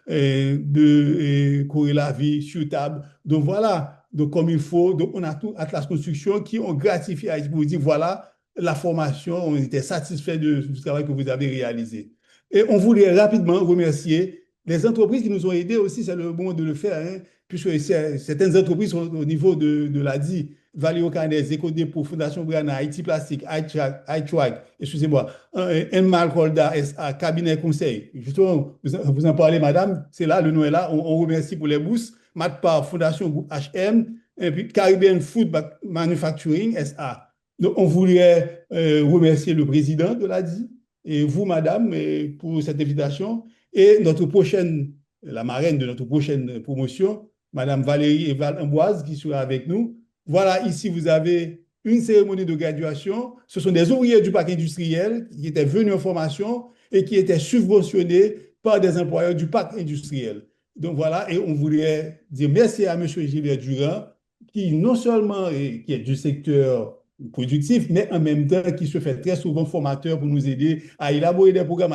de Corée-la-Vie, Surtable. Donc, voilà. Donc, comme il faut, donc on a tout Atlas Construction qui ont gratifié pour vous dire, voilà, la formation, on était satisfait du travail que vous avez réalisé. Et on voulait rapidement remercier les entreprises qui nous ont aidés aussi, c'est le moment de le faire, hein, puisque certaines entreprises sont au niveau de l'ADI, Valeo Canès, Ecodépôt, Fondation Brana, Haïti Plastique, iTrack, excusez-moi, Enmal Kolda SA, Cabinet Conseil. Justement, vous en parlez, madame, c'est là, le nom est là, on remercie pour les bourses. Matpar, Fondation Groupe HM, et puis Caribbean Food Manufacturing SA. Donc, on voulait remercier le président de l'ADI et vous, madame, pour cette invitation. Et notre prochaine, la marraine de notre prochaine promotion, madame Valérie Eval-Amboise, qui sera avec nous. Voilà, ici, vous avez une cérémonie de graduation. Ce sont des ouvriers du parc industriel qui étaient venus en formation et qui étaient subventionnés par des employeurs du parc industriel. Donc voilà, et on voudrait dire merci à M. Gilbert Durand, qui non seulement qui est du secteur productif, mais en même temps qui se fait très souvent formateur pour nous aider à élaborer des programmes,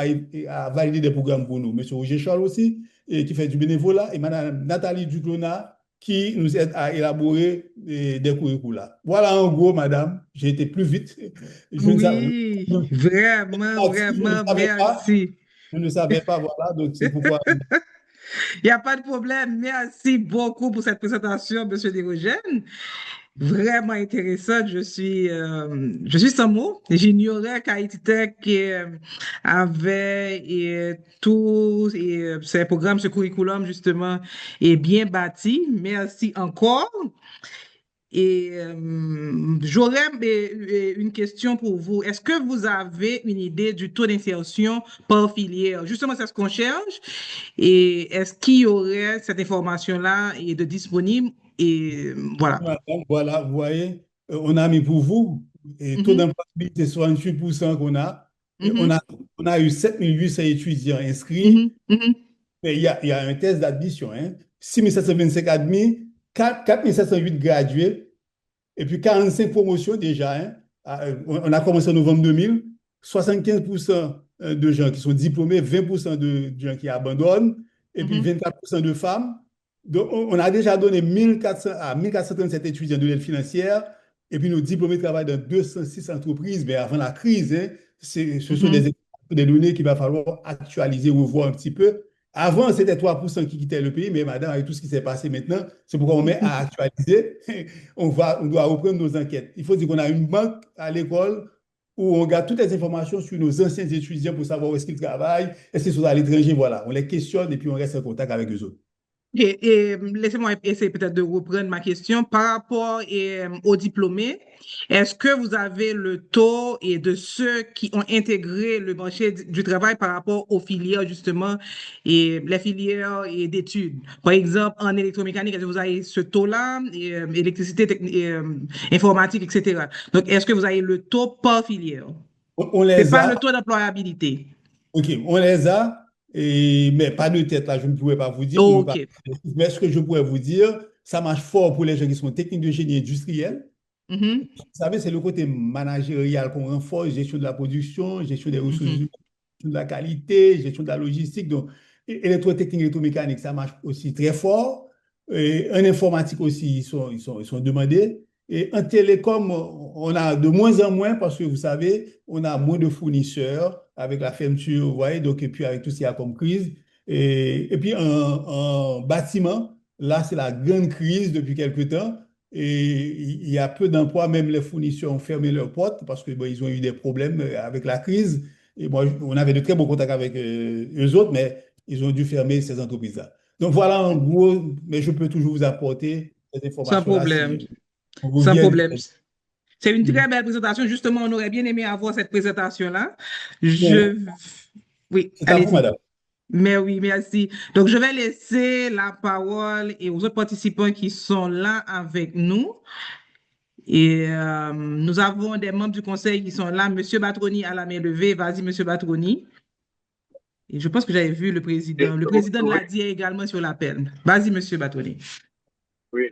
à valider des programmes pour nous. Monsieur Roger Charles aussi, qui fait du bénévolat, et Madame Nathalie Duclona, qui nous aide à élaborer des curricula. Voilà en gros, Madame, j'ai été plus vite. Je ne savais, Oui, vraiment, je ne vraiment, savais pas, merci. je ne savais pas, voilà, donc c'est pourquoi. Il n'y a pas de problème. Merci beaucoup pour cette présentation, Monsieur Dérogène. Vraiment intéressante. Je suis sans mots. J'ignorais qu'Haïti Tech avait tous ces programmes, ce curriculum, justement, est bien bâti. Merci encore. Et j'aurais une question pour vous. Est-ce que vous avez une idée du taux d'insertion par filière? Justement, c'est ce qu'on cherche. Et est-ce qu'il y aurait cette information-là et de disponible? Et voilà. Voilà, vous voyez, on a mis pour vous, et taux Mhm, d'employabilité 68% qu'on a, et mhm, on a eu 7 800 étudiants inscrits, mhm, mhm, mais il y a un test d'admission, hein. 6 725 admis, 4 708 gradués, et puis 45 promotions déjà, hein. On a commencé en novembre 2000, 75% de gens qui sont diplômés, 20% de gens qui abandonnent, et puis mhm, 24% de femmes. Donc, on a déjà donné 1400 à 1437 étudiants de l'aide financière, et puis nos diplômés travaillent dans 206 entreprises, mais avant la crise, hein, ce sont mhm. des données qu'il va falloir actualiser, revoir un petit peu. Avant, c'était 3% qui quittaient le pays, mais madame, avec tout ce qui s'est passé maintenant, c'est pourquoi on met à actualiser. On doit reprendre nos enquêtes. Il faut dire qu'on a une banque à l'école où on garde toutes les informations sur nos anciens étudiants pour savoir où est-ce qu'ils travaillent, est-ce qu'ils sont à l'étranger, voilà. On les questionne et puis on reste en contact avec eux autres. Et laissez-moi essayer peut-être de reprendre ma question par rapport aux diplômés. Est-ce que vous avez le taux et de ceux qui ont intégré le marché du travail par rapport aux filières justement et les filières et d'études? Par exemple, en électromécanique, est-ce que vous avez ce taux-là, électricité, informatique, etc. Donc, est-ce que vous avez le taux par filière? On C'est les pas le a, taux d'employabilité. OK, on les a, mais pas de tête là, je ne pourrais pas vous dire pour ne pas. OK. Mais ce que je pourrais vous dire, ça marche fort pour les gens qui sont techniques de génie industriel. Mhm, Vous savez, c'est le côté managérial qu'on renforce, gestion de la production, gestion des ressources mhm, humaines, gestion de la qualité, gestion de la logistique. Donc, électrotechnique, électromécanique, ça marche aussi très fort. Et en informatique aussi, ils sont demandés. Et en télécom, on a de moins en moins parce que vous savez, on a moins de fournisseurs avec la fermeture, vous voyez, donc, et puis avec tout ce qu'il y a comme crise. Et puis en bâtiment, là, c'est la grande crise depuis quelques temps. Et il y a peu d'emplois, même les fournisseurs ont fermé leurs portes parce que bon, ils ont eu des problèmes avec la crise. Et moi, on avait de très bons contacts avec eux autres, mais ils ont dû fermer ces entreprises-là. Donc voilà en gros, mais je peux toujours vous apporter ces sans informations-là problème. si on Sans revient. problème. C'est une Mhm. très belle présentation. Justement, on aurait bien aimé avoir cette présentation-là. Bien, Je... Oui, c'est à vous, allez-y. madame. Mais oui, merci. Donc, je vais laisser la parole et aux autres participants qui sont là avec nous. Et nous avons des membres du conseil qui sont là. Monsieur Batroni à la main levée. Vas-y, Monsieur Batroni. Et je pense que j'avais vu le président. Le président de Oui, l'ADIE est également sur l'appel. Vas-y, Monsieur Batroni. oui.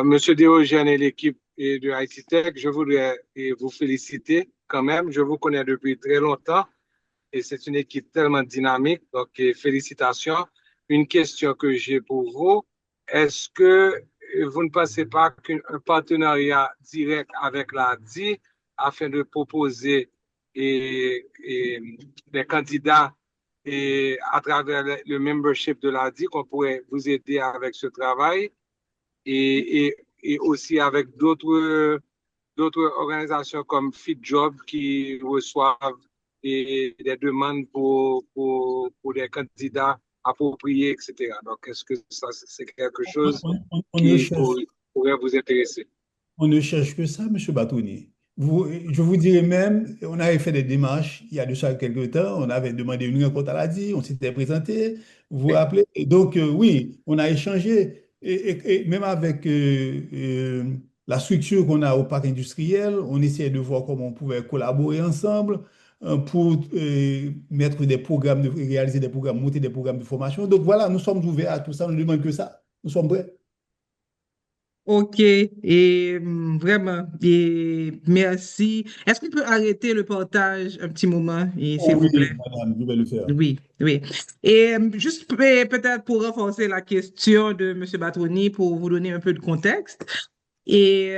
Monsieur Diogène et l'équipe de IT Tech, je voudrais vous féliciter quand même. Je vous connais depuis très longtemps et c'est une équipe tellement dynamique. Donc, félicitations. Une question que j'ai pour vous, est-ce que vous ne pensez pas qu'un partenariat direct avec l'ADI afin de proposer des candidats et à travers le membership de l'ADI, qu'on pourrait vous aider avec ce travail? Et aussi avec d'autres organisations comme FitJob qui reçoivent des demandes pour des candidats appropriés, etc. Donc, est-ce que ça, c'est quelque chose On ne qui cherche pourrait vous intéresser? On ne cherche que ça, Monsieur Batouni. Je vous dirais même, on avait fait des démarches il y a de ça quelques temps, on avait demandé une rencontre à l'ADI, on s'était présenté, vous vous rappelez? Et donc, oui, on a échangé, et même avec la structure qu'on a au parc industriel, on essayait de voir comment on pouvait collaborer ensemble pour mettre des programmes, réaliser des programmes, monter des programmes de formation. Donc voilà, nous sommes ouverts à tout ça, on ne demande que ça, nous sommes prêts. OK, et vraiment, et merci. Est-ce qu'on peut arrêter le partage un petit moment, et s'il Oh vous oui, plaît? madame, je vais le faire. Oui, oui. Et juste peut-être pour renforcer la question de M. Batroni, pour vous donner un peu de contexte. Et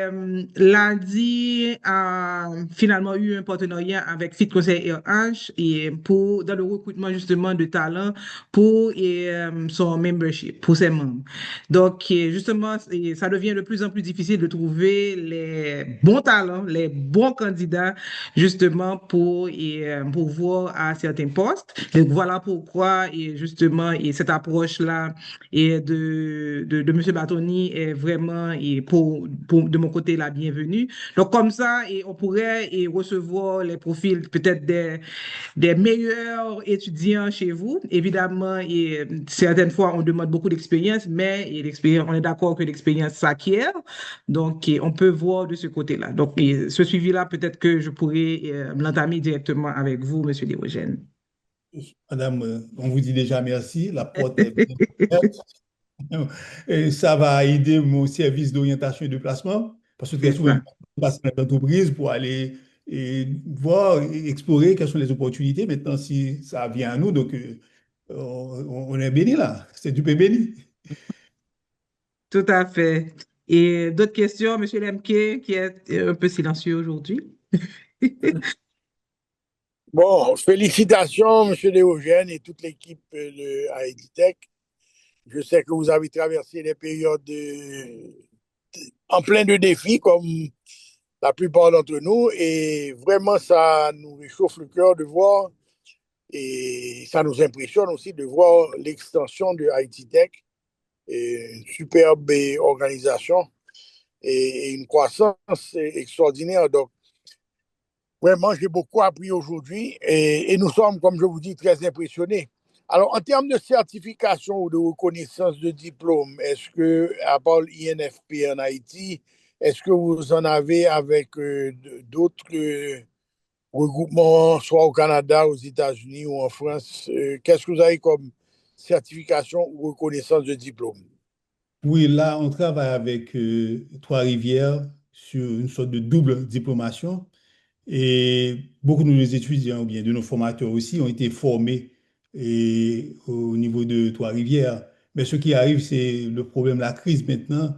lundi a finalement eu un partenariat avec Fit Conseil RH et dans le recrutement justement de talents pour son membership, pour ses membres. Donc, justement, ça devient de plus en plus difficile de trouver les bons talents, les bons candidats, justement, pour voir à certains postes. Donc, voilà pourquoi, justement, cette approche-là de M. Batoni est vraiment, de mon côté, la bienvenue. Donc, comme ça, on pourrait recevoir les profils peut-être des meilleurs étudiants chez vous. Évidemment, certaines fois, on demande beaucoup d'expérience, mais l'expérience, on est d'accord que l'expérience s'acquiert. Donc, on peut voir de ce côté-là. Donc, ce suivi-là, peut-être que je pourrais l'entamer directement avec vous, Monsieur Dérogène. Madame, on vous dit déjà merci. La porte est bien ouverte. Et ça va aider mon service d'orientation et de placement parce que très C'est souvent, ça. je passe dans l'entreprise pour aller voir, et explorer quelles sont les opportunités. Maintenant, si ça vient à nous, donc on est béni là. C'est du pain béni. Tout à fait. Et d'autres questions, Monsieur Lemke, qui est un peu silencieux aujourd'hui? Bon, félicitations, Monsieur Déogène et toute l'équipe de Haïti Tech. Je sais que vous avez traversé des périodes en plein de défis, comme la plupart d'entre nous, et vraiment, ça nous réchauffe le cœur de voir, et ça nous impressionne aussi de voir l'extension de Haïti Tech, et une superbe organisation et une croissance extraordinaire. Donc, vraiment, j'ai beaucoup appris aujourd'hui et nous sommes, comme je vous dis, très impressionnés. Alors, en termes de certification ou de reconnaissance de diplôme, est-ce que, à part l'INFP en Haïti, est-ce que vous en avez avec d'autres regroupements, soit au Canada, aux États-Unis ou en France? Qu'est-ce que vous avez comme certification ou reconnaissance de diplôme? Oui, là, on travaille avec Trois-Rivières sur une sorte de double diplomation. Et beaucoup de nos étudiants, ou bien de nos formateurs aussi, ont été formés au niveau de Trois-Rivières. Mais ce qui arrive, c'est le problème, la crise maintenant,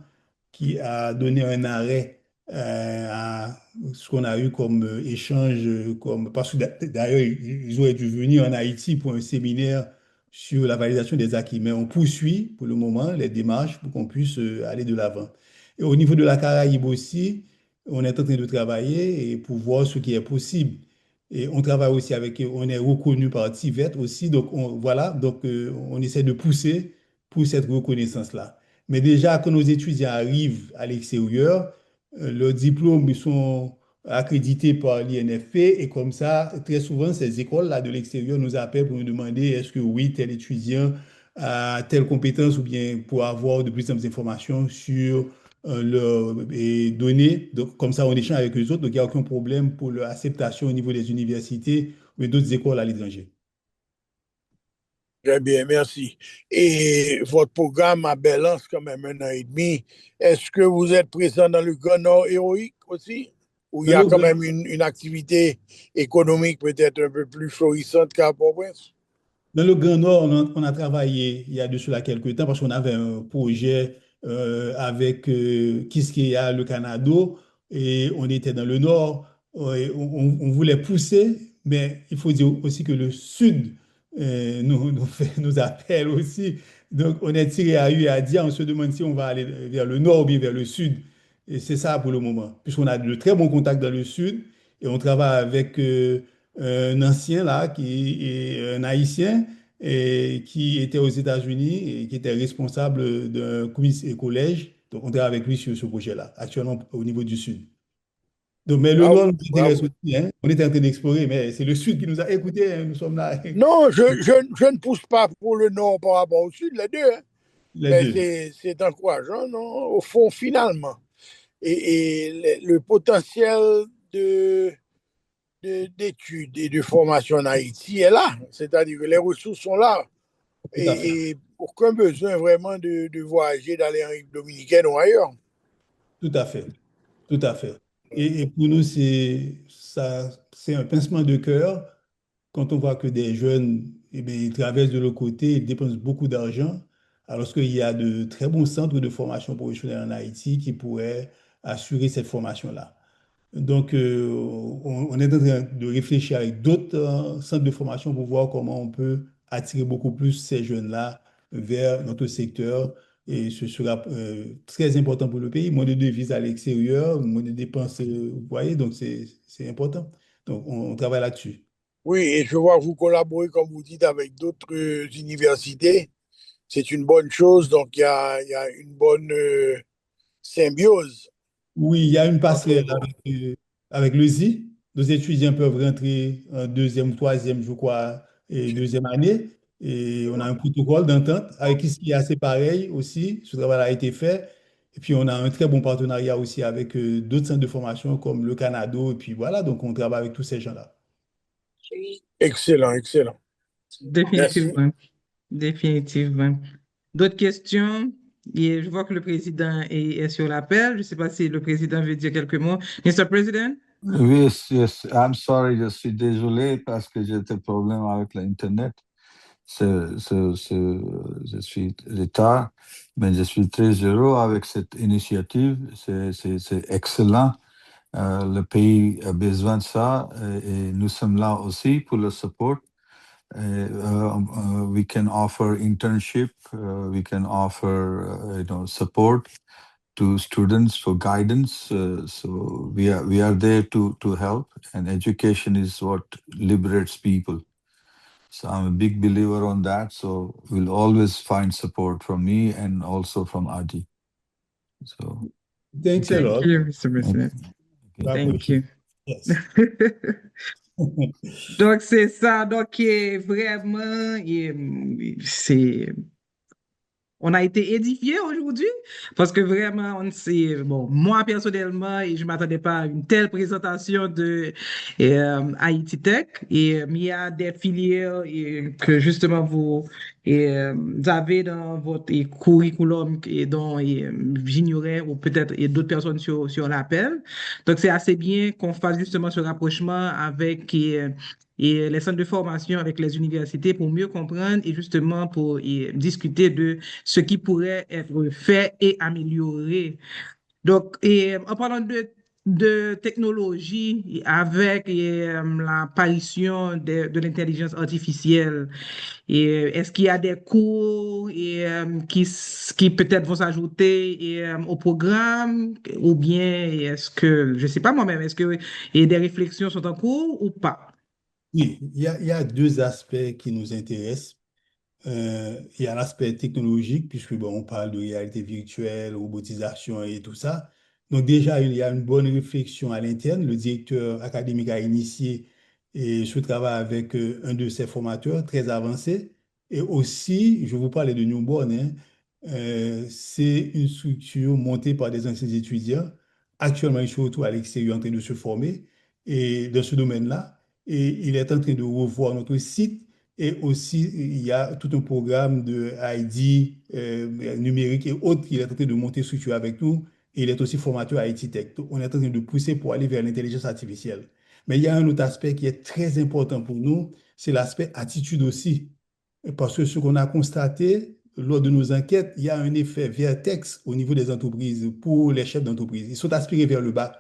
qui a donné un arrêt à ce qu'on a eu comme échange, parce que d'ailleurs, ils auraient dû venir en Haïti pour un séminaire sur la validation des acquis. Mais on poursuit pour le moment les démarches pour qu'on puisse aller de l'avant. Et au niveau de la Caraïbe aussi, on est en train de travailler et pour voir ce qui est possible. Et on travaille aussi avec, on est reconnu par TIVET aussi, donc voilà, donc on essaie de pousser pour cette reconnaissance-là. Mais déjà, quand nos étudiants arrivent à l'extérieur, leurs diplômes ils sont accrédités par l'INFP et comme ça, très souvent, ces écoles-là de l'extérieur nous appellent pour nous demander est-ce que oui, tel étudiant a telle compétence ou bien pour avoir de plus amples informations sur et donner. Donc, comme ça, on échange avec eux autres. Donc, il n'y a aucun problème pour leur acceptation au niveau des universités ou d'autres écoles à l'étranger. Très bien, merci. Et votre programme a Belance quand même 1 an et demi. Est-ce que vous êtes présent dans le Grand Nord héroïque aussi? Où il Dans y a le quand grand, même une activité économique peut-être un peu plus florissante qu'à Port-au-Prince? Dans le Grand Nord, on a travaillé il y a de cela quelques temps parce qu'on avait un projet avec Quisqueya, le Canada, et on était dans le Nord. Et on voulait pousser, mais il faut dire aussi que le Sud nous appelle aussi. Donc, on est tiré à U et à dire, on se demande si on va aller vers le Nord ou bien vers le Sud. Et c'est ça pour le moment, puisqu'on a de très bons contacts dans le Sud et on travaille avec un ancien là, qui est un Haïtien, et qui était aux États-Unis et qui était responsable d'un collège. Donc, on travaille avec lui sur ce projet-là, actuellement au niveau du Sud. Donc, mais le Nord Bravo, nous intéresse bravo. aussi, hein. On était en train d'explorer, mais c'est le Sud qui nous a écoutés, hein. Nous sommes là, Non, je ne pousse pas pour le Nord par rapport au Sud, les deux, hein. les Mais deux. c'est encourageant, non? Au fond, finalement. Et le potentiel d'études et de formation en Haïti est là. C'est-à-dire que les ressources sont là. Tout à fait. Et aucun besoin vraiment de voyager, d'aller en République dominicaine ou ailleurs. Tout à fait. Tout à fait. Et pour nous, c'est un pincement de cœur quand on voit que des jeunes, eh bien, ils traversent de l'autre côté, ils dépensent beaucoup d'argent, alors qu'il y a de très bons centres de formation professionnelle en Haïti qui pourraient assurer cette formation-là. Donc, on est en train de réfléchir avec d'autres centres de formation pour voir comment on peut attirer beaucoup plus ces jeunes-là vers notre secteur. Et ce sera très important pour le pays. Moins de devises à l'extérieur, moins de dépenses, vous voyez, donc c'est important. Donc, on travaille là-dessus. Oui, et je vois que vous collaborez, comme vous dites, avec d'autres universités. C'est une bonne chose, donc il y a une bonne symbiose Oui, il y a une entre passerelle vous. avec le ZI. Nos étudiants peuvent rentrer en deuxième, troisième, je crois, et deuxième année. Et on a un protocole d'entente avec qui est assez pareil aussi. Ce travail a été fait. Et puis, on a un très bon partenariat aussi avec d'autres centres de formation comme le Canada. Et puis voilà, donc on travaille avec tous ces gens-là. Excellent, excellent. Merci. Définitivement. Définitivement. D'autres questions? Et je vois que le président est sur l'appel. Je ne sais pas si le président veut dire quelques mots. Mr. President? Oui, yes, yes. I'm sorry, je suis désolé parce que j'ai des problèmes avec l'Internet. Je suis retard, mais je suis très heureux avec cette initiative. C'est excellent. Le pays a besoin de ça et nous sommes là aussi pour le support. We can offer internship, we can offer support to students for guidance. So we are there to help, and education is what liberates people. So I'm a big believer on that. So we'll always find support from me and also from Adi. So Thanks a Thank lot. you, Mr. thank President. We you. Thank appreciate you. it. Yes. Donc, c'est ça. Donc, vraiment, on a été édifiés aujourd'hui parce que vraiment, bon, moi personnellement, et je ne m'attendais pas à une telle présentation de Haïti Tech. Et il y a des filières que justement vous avez dans votre curriculum et dont j'ignorais ou peut-être d'autres personnes sur l'appel. Donc, c'est assez bien qu'on fasse justement ce rapprochement avec et les centres de formation avec les universités pour mieux comprendre et justement pour discuter de ce qui pourrait être fait et amélioré. Donc, en parlant de technologie, avec l'apparition de l'intelligence artificielle, est-ce qu'il y a des cours qui peut-être vont s'ajouter au programme ou bien est-ce que, je ne sais pas moi-même, est-ce que des réflexions sont en cours ou pas? Oui, il y a deux aspects qui nous intéressent. Il y a l'aspect technologique, puisque bon, on parle de réalité virtuelle, robotisation et tout ça. Donc déjà, il y a une bonne réflexion à l'interne. Le directeur académique a initié et je travaille avec un de ses formateurs très avancé. Et aussi, je vous parlais de Newborn, hein, c'est une structure montée par des anciens étudiants. Actuellement, ils sont autour à l'extérieur en train de se former et dans ce domaine-là. Et il est en train de revoir notre site et aussi, il y a tout un programme de ID numérique et autres qu'il est en train de monter structure avec nous. Et il est aussi formateur à IT Tech. Donc, on est en train de pousser pour aller vers l'intelligence artificielle. Mais il y a un autre aspect qui est très important pour nous, c'est l'aspect attitude aussi. Parce que ce qu'on a constaté lors de nos enquêtes, il y a un effet vertex au niveau des entreprises pour les chefs d'entreprise. Ils sont aspirés vers le bas.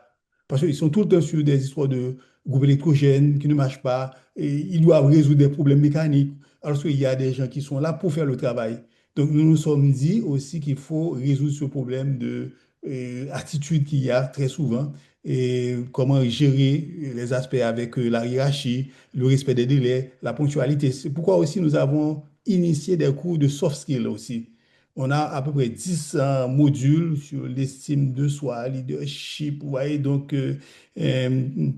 Parce qu'ils sont tout le temps sur des histoires de groupes électrogènes qui ne marchent pas, et ils doivent résoudre des problèmes mécaniques, alors qu'il y a des gens qui sont là pour faire le travail. Donc, nous nous sommes dit aussi qu'il faut résoudre ce problème de attitude qu'il y a très souvent et comment gérer les aspects avec la hiérarchie, le respect des délais, la ponctualité. C'est pourquoi aussi nous avons initié des cours de soft skills aussi. On a à peu près 10 modules sur l'estime de soi, leadership, vous voyez, donc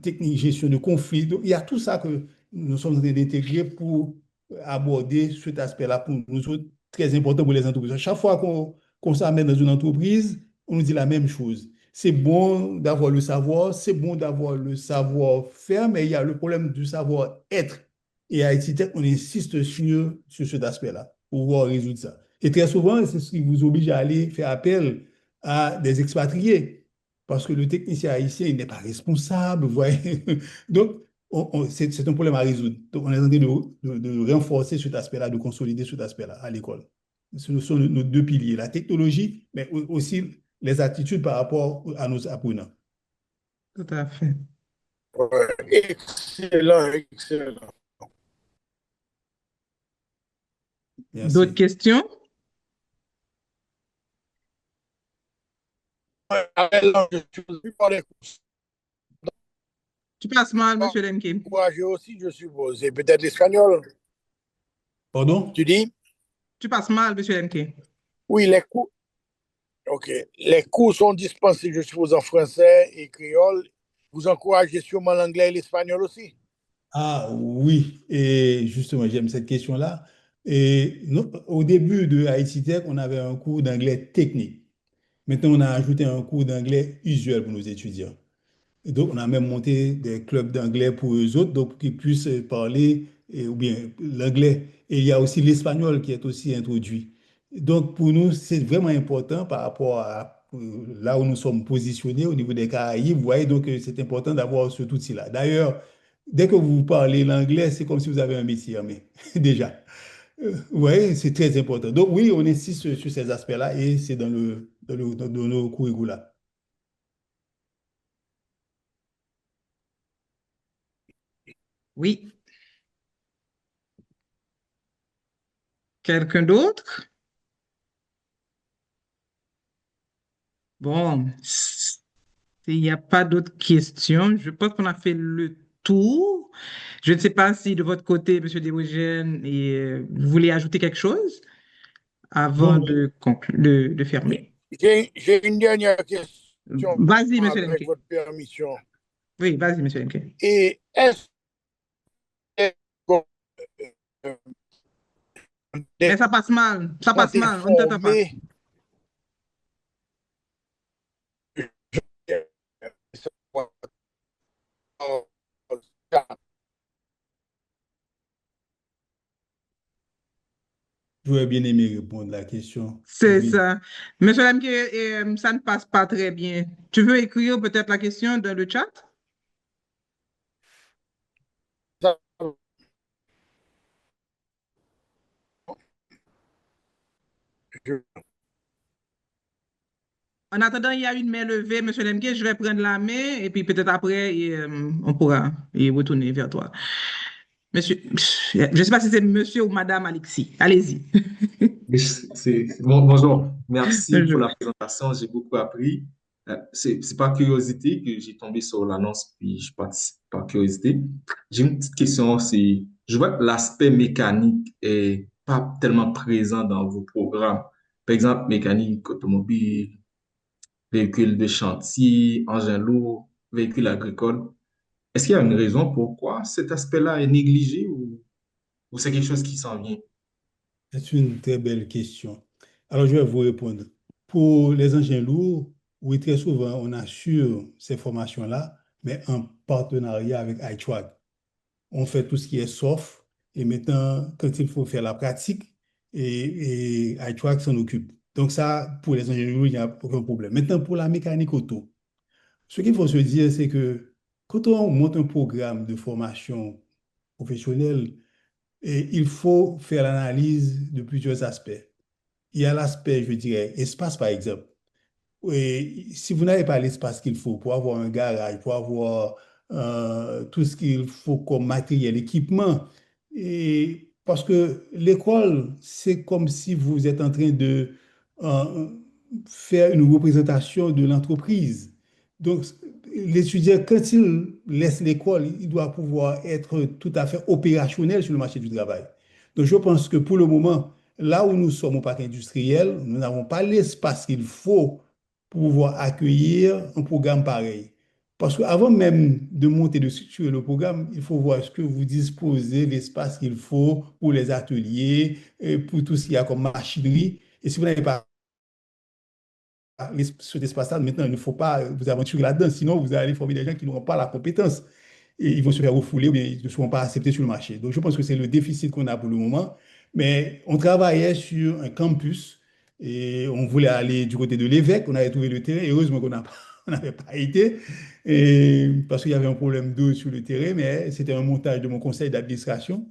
technique, gestion de conflits. Donc, il y a tout ça que nous sommes en train d'intégrer pour aborder cet aspect-là pour nous autres, très important pour les entreprises. Chaque fois qu'on s'amène dans une entreprise, on nous dit la même chose. C'est bon d'avoir le savoir, c'est bon d'avoir le savoir-faire, mais il y a le problème du savoir-être. Et à ITT, on insiste sur cet aspect-là pour pouvoir résoudre ça. Et très souvent, c'est ce qui vous oblige à aller faire appel à des expatriés parce que le technicien haïtien, il n'est pas responsable, vous voyez. Donc, c'est un problème à résoudre. Donc, on est en train de renforcer cet aspect-là, de consolider cet aspect-là à l'école. Ce sont nos deux piliers, la technologie, mais aussi les attitudes par rapport à nos apprenants. Tout à fait. Ouais, excellent, excellent. D'autres Merci. questions? Alors, je suis aussi par les Tu passes mal, Monsieur Lemke. encouragé aussi, je suppose. Et peut-être l'espagnol. Pardon? Tu dis? Tu passes mal, Monsieur Lemke. Oui, les cours. OK. Les cours sont dispensés, je suppose, en français et créole. Vous encouragez sûrement l'anglais et l'espagnol aussi. Ah oui, et justement, j'aime cette question-là. Et au début de Haïti Tech, on avait un cours d'anglais technique. Maintenant, on a ajouté un cours d'anglais usuel pour nos étudiants. Et donc, on a même monté des clubs d'anglais pour eux autres, donc pour qu'ils puissent parler, ou bien l'anglais. Et il y a aussi l'espagnol qui est aussi introduit. Donc, pour nous, c'est vraiment important par rapport à là où nous sommes positionnés au niveau des Caraïbes. Vous voyez, donc c'est important d'avoir cet outil-là. D'ailleurs, dès que vous parlez l'anglais, c'est comme si vous avez un métier en main, déjà. Vous voyez, c'est très important. Donc, oui, on insiste sur ces aspects-là et c'est dans nos curricula. Oui. Quelqu'un d'autre? Bon, s'il n'y a pas d'autres questions, je pense qu'on a fait le tour. Je ne sais pas si de votre côté, Monsieur Desrogènes, vous voulez ajouter quelque chose avant Non, de fermer. J'ai une dernière question Vas-y, Monsieur avec Lemke. votre permission. Oui, vas-y, Monsieur Lemke. Et est-ce que Mais ça passe mal. Ça passe mal. On ne t'entend pas. formé j'aurais bien aimé répondre à la question. C'est ça. Monsieur Lemke, ça ne passe pas très bien. Tu veux écrire peut-être la question dans le chat? En attendant, il y a une main levée, Monsieur Lemke. Je vais prendre la main et puis peut-être après, on pourra retourner vers toi. Monsieur, je ne sais pas si c'est Monsieur ou Madame Alexis. Allez-y. Bonjour, merci pour Bonjour. la présentation, j'ai beaucoup appris. C'est par curiosité que j'ai tombé sur l'annonce, puis je participe par curiosité. J'ai une petite question, je vois que l'aspect mécanique est pas tellement présent dans vos programmes. Par exemple, mécanique automobile, véhicules de chantier, engins lourds, véhicules agricoles. Est-ce qu'il y a une raison pourquoi cet aspect-là est négligé ou c'est quelque chose qui s'en vient? C'est une très belle question. Alors, je vais vous répondre. Pour les engins lourds, oui, très souvent, on assure ces formations-là, mais en partenariat avec iTrack. On fait tout ce qui est soft, et maintenant, quand il faut faire la pratique, et iTrack s'en occupe. Donc ça, pour les engins lourds, il n'y a aucun problème. Maintenant, pour la mécanique auto, ce qu'il faut se dire, c'est que quand on monte un programme de formation professionnelle, et il faut faire l'analyse de plusieurs aspects. Il y a l'aspect, je dirais, espace, par exemple. Et si vous n'avez pas l'espace qu'il faut pour avoir un garage, pour avoir tout ce qu'il faut comme matériel, équipement, et parce que l'école, c'est comme si vous êtes en train de euh, faire une représentation de l'entreprise. Donc, l'étudiant, quand il laisse l'école, il doit pouvoir être tout à fait opérationnel sur le marché du travail. Donc, je pense que pour le moment, là où nous sommes au parc industriel, nous n'avons pas l'espace qu'il faut pour pouvoir accueillir un programme pareil. Parce qu'avant même de monter, de structurer le programme, il faut voir ce que vous disposez, l'espace qu'il faut pour les ateliers, et pour tout ce qu'il y a comme machinerie. Et si vous n'avez pas cet espace-là, maintenant, il ne faut pas vous aventurer là-dedans, sinon vous allez former des gens qui n'auront pas la compétence et ils vont se faire refouler ou bien ils ne seront pas acceptés sur le marché. Donc, je pense que c'est le déficit qu'on a pour le moment. Mais on travaillait sur un campus et on voulait aller du côté de l'évêque. On avait trouvé le terrain et heureusement qu'on n'a pas on n'avait pas été, et, parce qu'il y avait un problème d'eau sur le terrain, mais c'était un montage de mon conseil d'administration.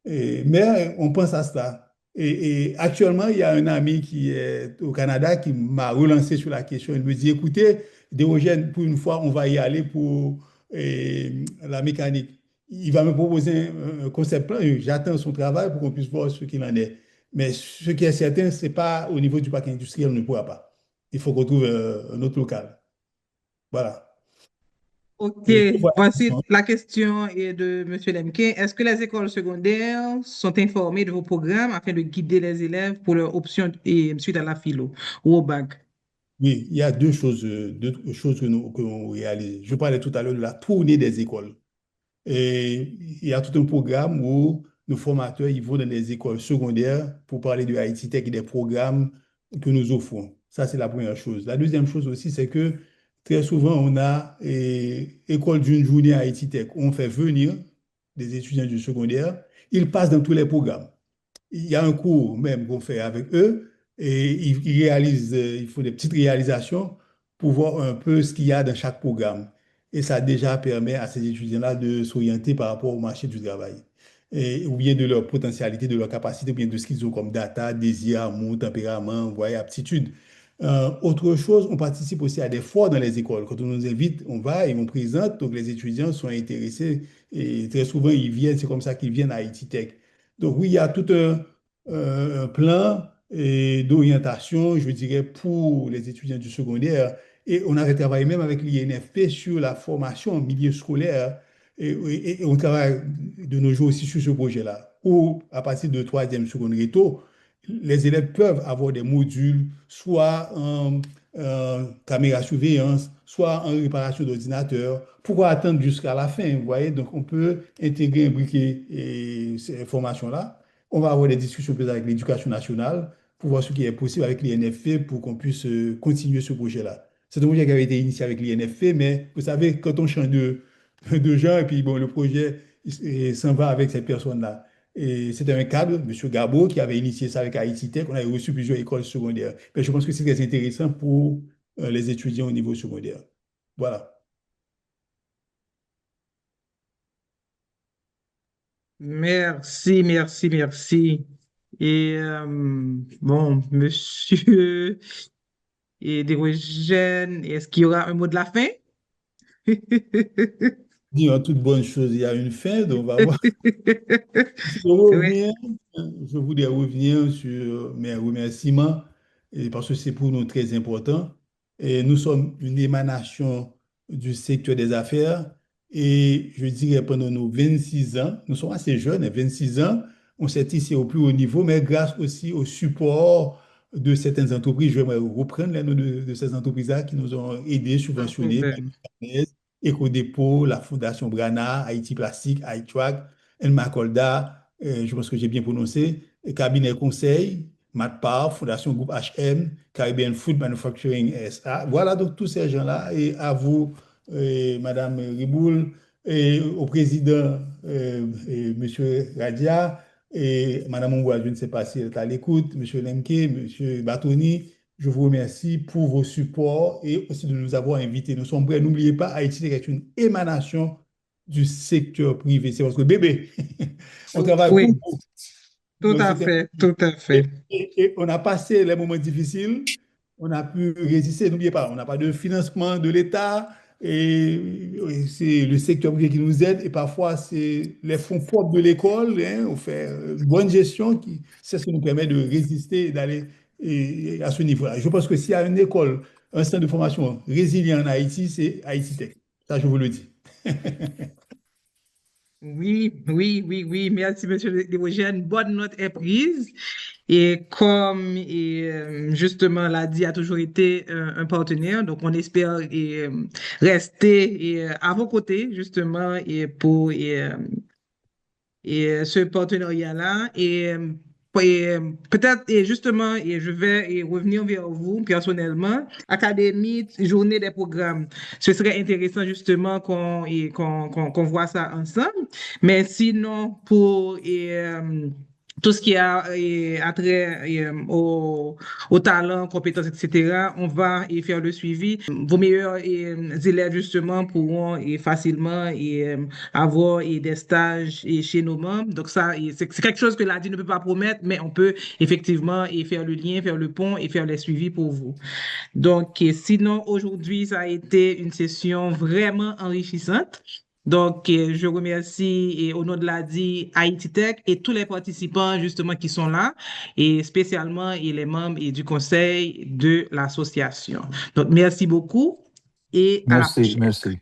Mais on pense à cela. Et actuellement, il y a un ami qui est au Canada qui m'a relancé sur la question. Il me dit, écoutez, Dérogène, pour une fois, on va y aller pour la mécanique. Il va me proposer un concept plan. J'attends son travail pour qu'on puisse voir ce qu'il en est. Mais ce qui est certain, c'est pas au niveau du parc industriel, on ne pourra pas. Il faut qu'on trouve un autre local. Voilà. OK, Et voilà. voici la question est de M. Lemke. Est-ce que les écoles secondaires sont informées de vos programmes afin de guider les élèves pour leur option et suite à la philo ou au bac? Oui, il y a deux choses que nous réalisons. Je parlais tout à l'heure de la tournée des écoles. Et il y a tout un programme où nos formateurs ils vont dans les écoles secondaires pour parler de Haïti Tech et des programmes que nous offrons. Ça, c'est la première chose. La deuxième chose aussi, c'est que très souvent, on a école d'une journée à Haïti Tech où on fait venir des étudiants du secondaire. Ils passent dans tous les programmes. Il y a un cours même qu'on fait avec eux et ils réalisent, il faut des petites réalisations pour voir un peu ce qu'il y a dans chaque programme. Et ça déjà permet à ces étudiants-là de s'orienter par rapport au marché du travail. Ou bien de leur potentialité, de leur capacité, ou bien de ce qu'ils ont comme data, désir, amour, tempérament, voyez, aptitude. Autre chose, on participe aussi à des foires dans les écoles. Quand on nous invite, on va et on présente. Donc les étudiants sont intéressés et très souvent ils viennent, c'est comme ça qu'ils viennent à Haïti Tech. Donc oui, il y a tout un plan d'orientation, je dirais, pour les étudiants du secondaire. Et on avait travaillé même avec l'INFP sur la formation en milieu scolaire. Et on travaille de nos jours aussi sur ce projet-là, où à partir de troisième, seconde réto, les élèves peuvent avoir des modules, soit en caméra surveillance, soit en réparation d'ordinateur. Pourquoi attendre jusqu'à la fin? Vous voyez, donc on peut intégrer, imbriquer ces formations-là. On va avoir des discussions peut-être avec l'éducation nationale pour voir ce qui est possible avec l'INFP pour qu'on puisse continuer ce projet-là. C'est un projet qui avait été initié avec l'INFP, mais vous savez, quand on change de gens, et puis bon, le projet s'en va avec ces personnes-là. Et c'était un cadre, M. Gabo, qui avait initié ça avec Haïti Tech. On avait reçu plusieurs écoles secondaires. Mais je pense que c'est très intéressant pour les étudiants au niveau secondaire. Voilà. Merci, merci, merci. Et bon, monsieur et Dérogène, est-ce qu'il y aura un mot de la fin? Dit en toute bonne chose, il y a une fin, donc on va voir. Oui. Je voudrais revenir sur mes remerciements parce que c'est pour nous très important. Et nous sommes une émanation du secteur des affaires et je dirais pendant nos 26 ans, nous sommes assez jeunes, 26 ans, on s'est ici au plus haut niveau, mais grâce aussi au support de certaines entreprises, je vais reprendre les noms de ces entreprises-là qui nous ont aidés, Pas de subventionnés, problème. Ecodépôt, la Fondation Brana, Haïti Plastique, iTrack, El Macolda, je pense que j'ai bien prononcé, Cabinet Conseil, MatPar, Fondation Groupe HM, Caribbean Food Manufacturing SA. Voilà donc tous ces gens-là. Et à vous, Madame Riboul, et au président, Monsieur Radia, et Madame Ongoua, je ne sais pas si elle est à l'écoute, Monsieur Lemke, Monsieur Batoni, je vous remercie pour vos supports et aussi de nous avoir invités. Nous sommes prêts. N'oubliez pas, Haïti est une émanation du secteur privé. C'est votre bébé. On travaille pour Oui, vous. tout Donc, à c'était... fait, tout à fait. Et on a passé les moments difficiles. On a pu résister. N'oubliez pas, on n'a pas de financement de l'État. Et c'est le secteur privé qui nous aide. Et parfois, c'est les fonds propres de l'école. Hein, on fait une bonne gestion. C'est ce qui nous permet de résister et d'aller à ce niveau-là. Je pense que s'il y a une école, un centre de formation résilient en Haïti, c'est Haïti Tech. Ça, je vous le dis. Oui, oui, oui, oui. Merci, monsieur Dérogène. Bonne note est prise. Et comme justement l'a dit, a toujours été un partenaire, donc on espère rester à vos côtés, justement, ce partenariat-là. Peut-être, et justement, je vais revenir vers vous personnellement. Académie, journée des programmes. Ce serait intéressant justement qu'on voit ça ensemble. Mais sinon, tout ce qui a trait au talent, compétences, etc., on va faire le suivi. Vos meilleurs élèves, justement, pourront facilement avoir des stages chez nos membres. Donc, ça, c'est quelque chose que l'ADI ne peut pas promettre, mais on peut effectivement faire le lien, faire le pont et faire les suivis pour vous. Donc, sinon, aujourd'hui, ça a été une session vraiment enrichissante. Donc, je remercie au nom de l'ADI Haïti Tech et tous les participants justement qui sont là et spécialement les membres du conseil de l'association. Donc, merci beaucoup et à la Merci, prochaine. merci.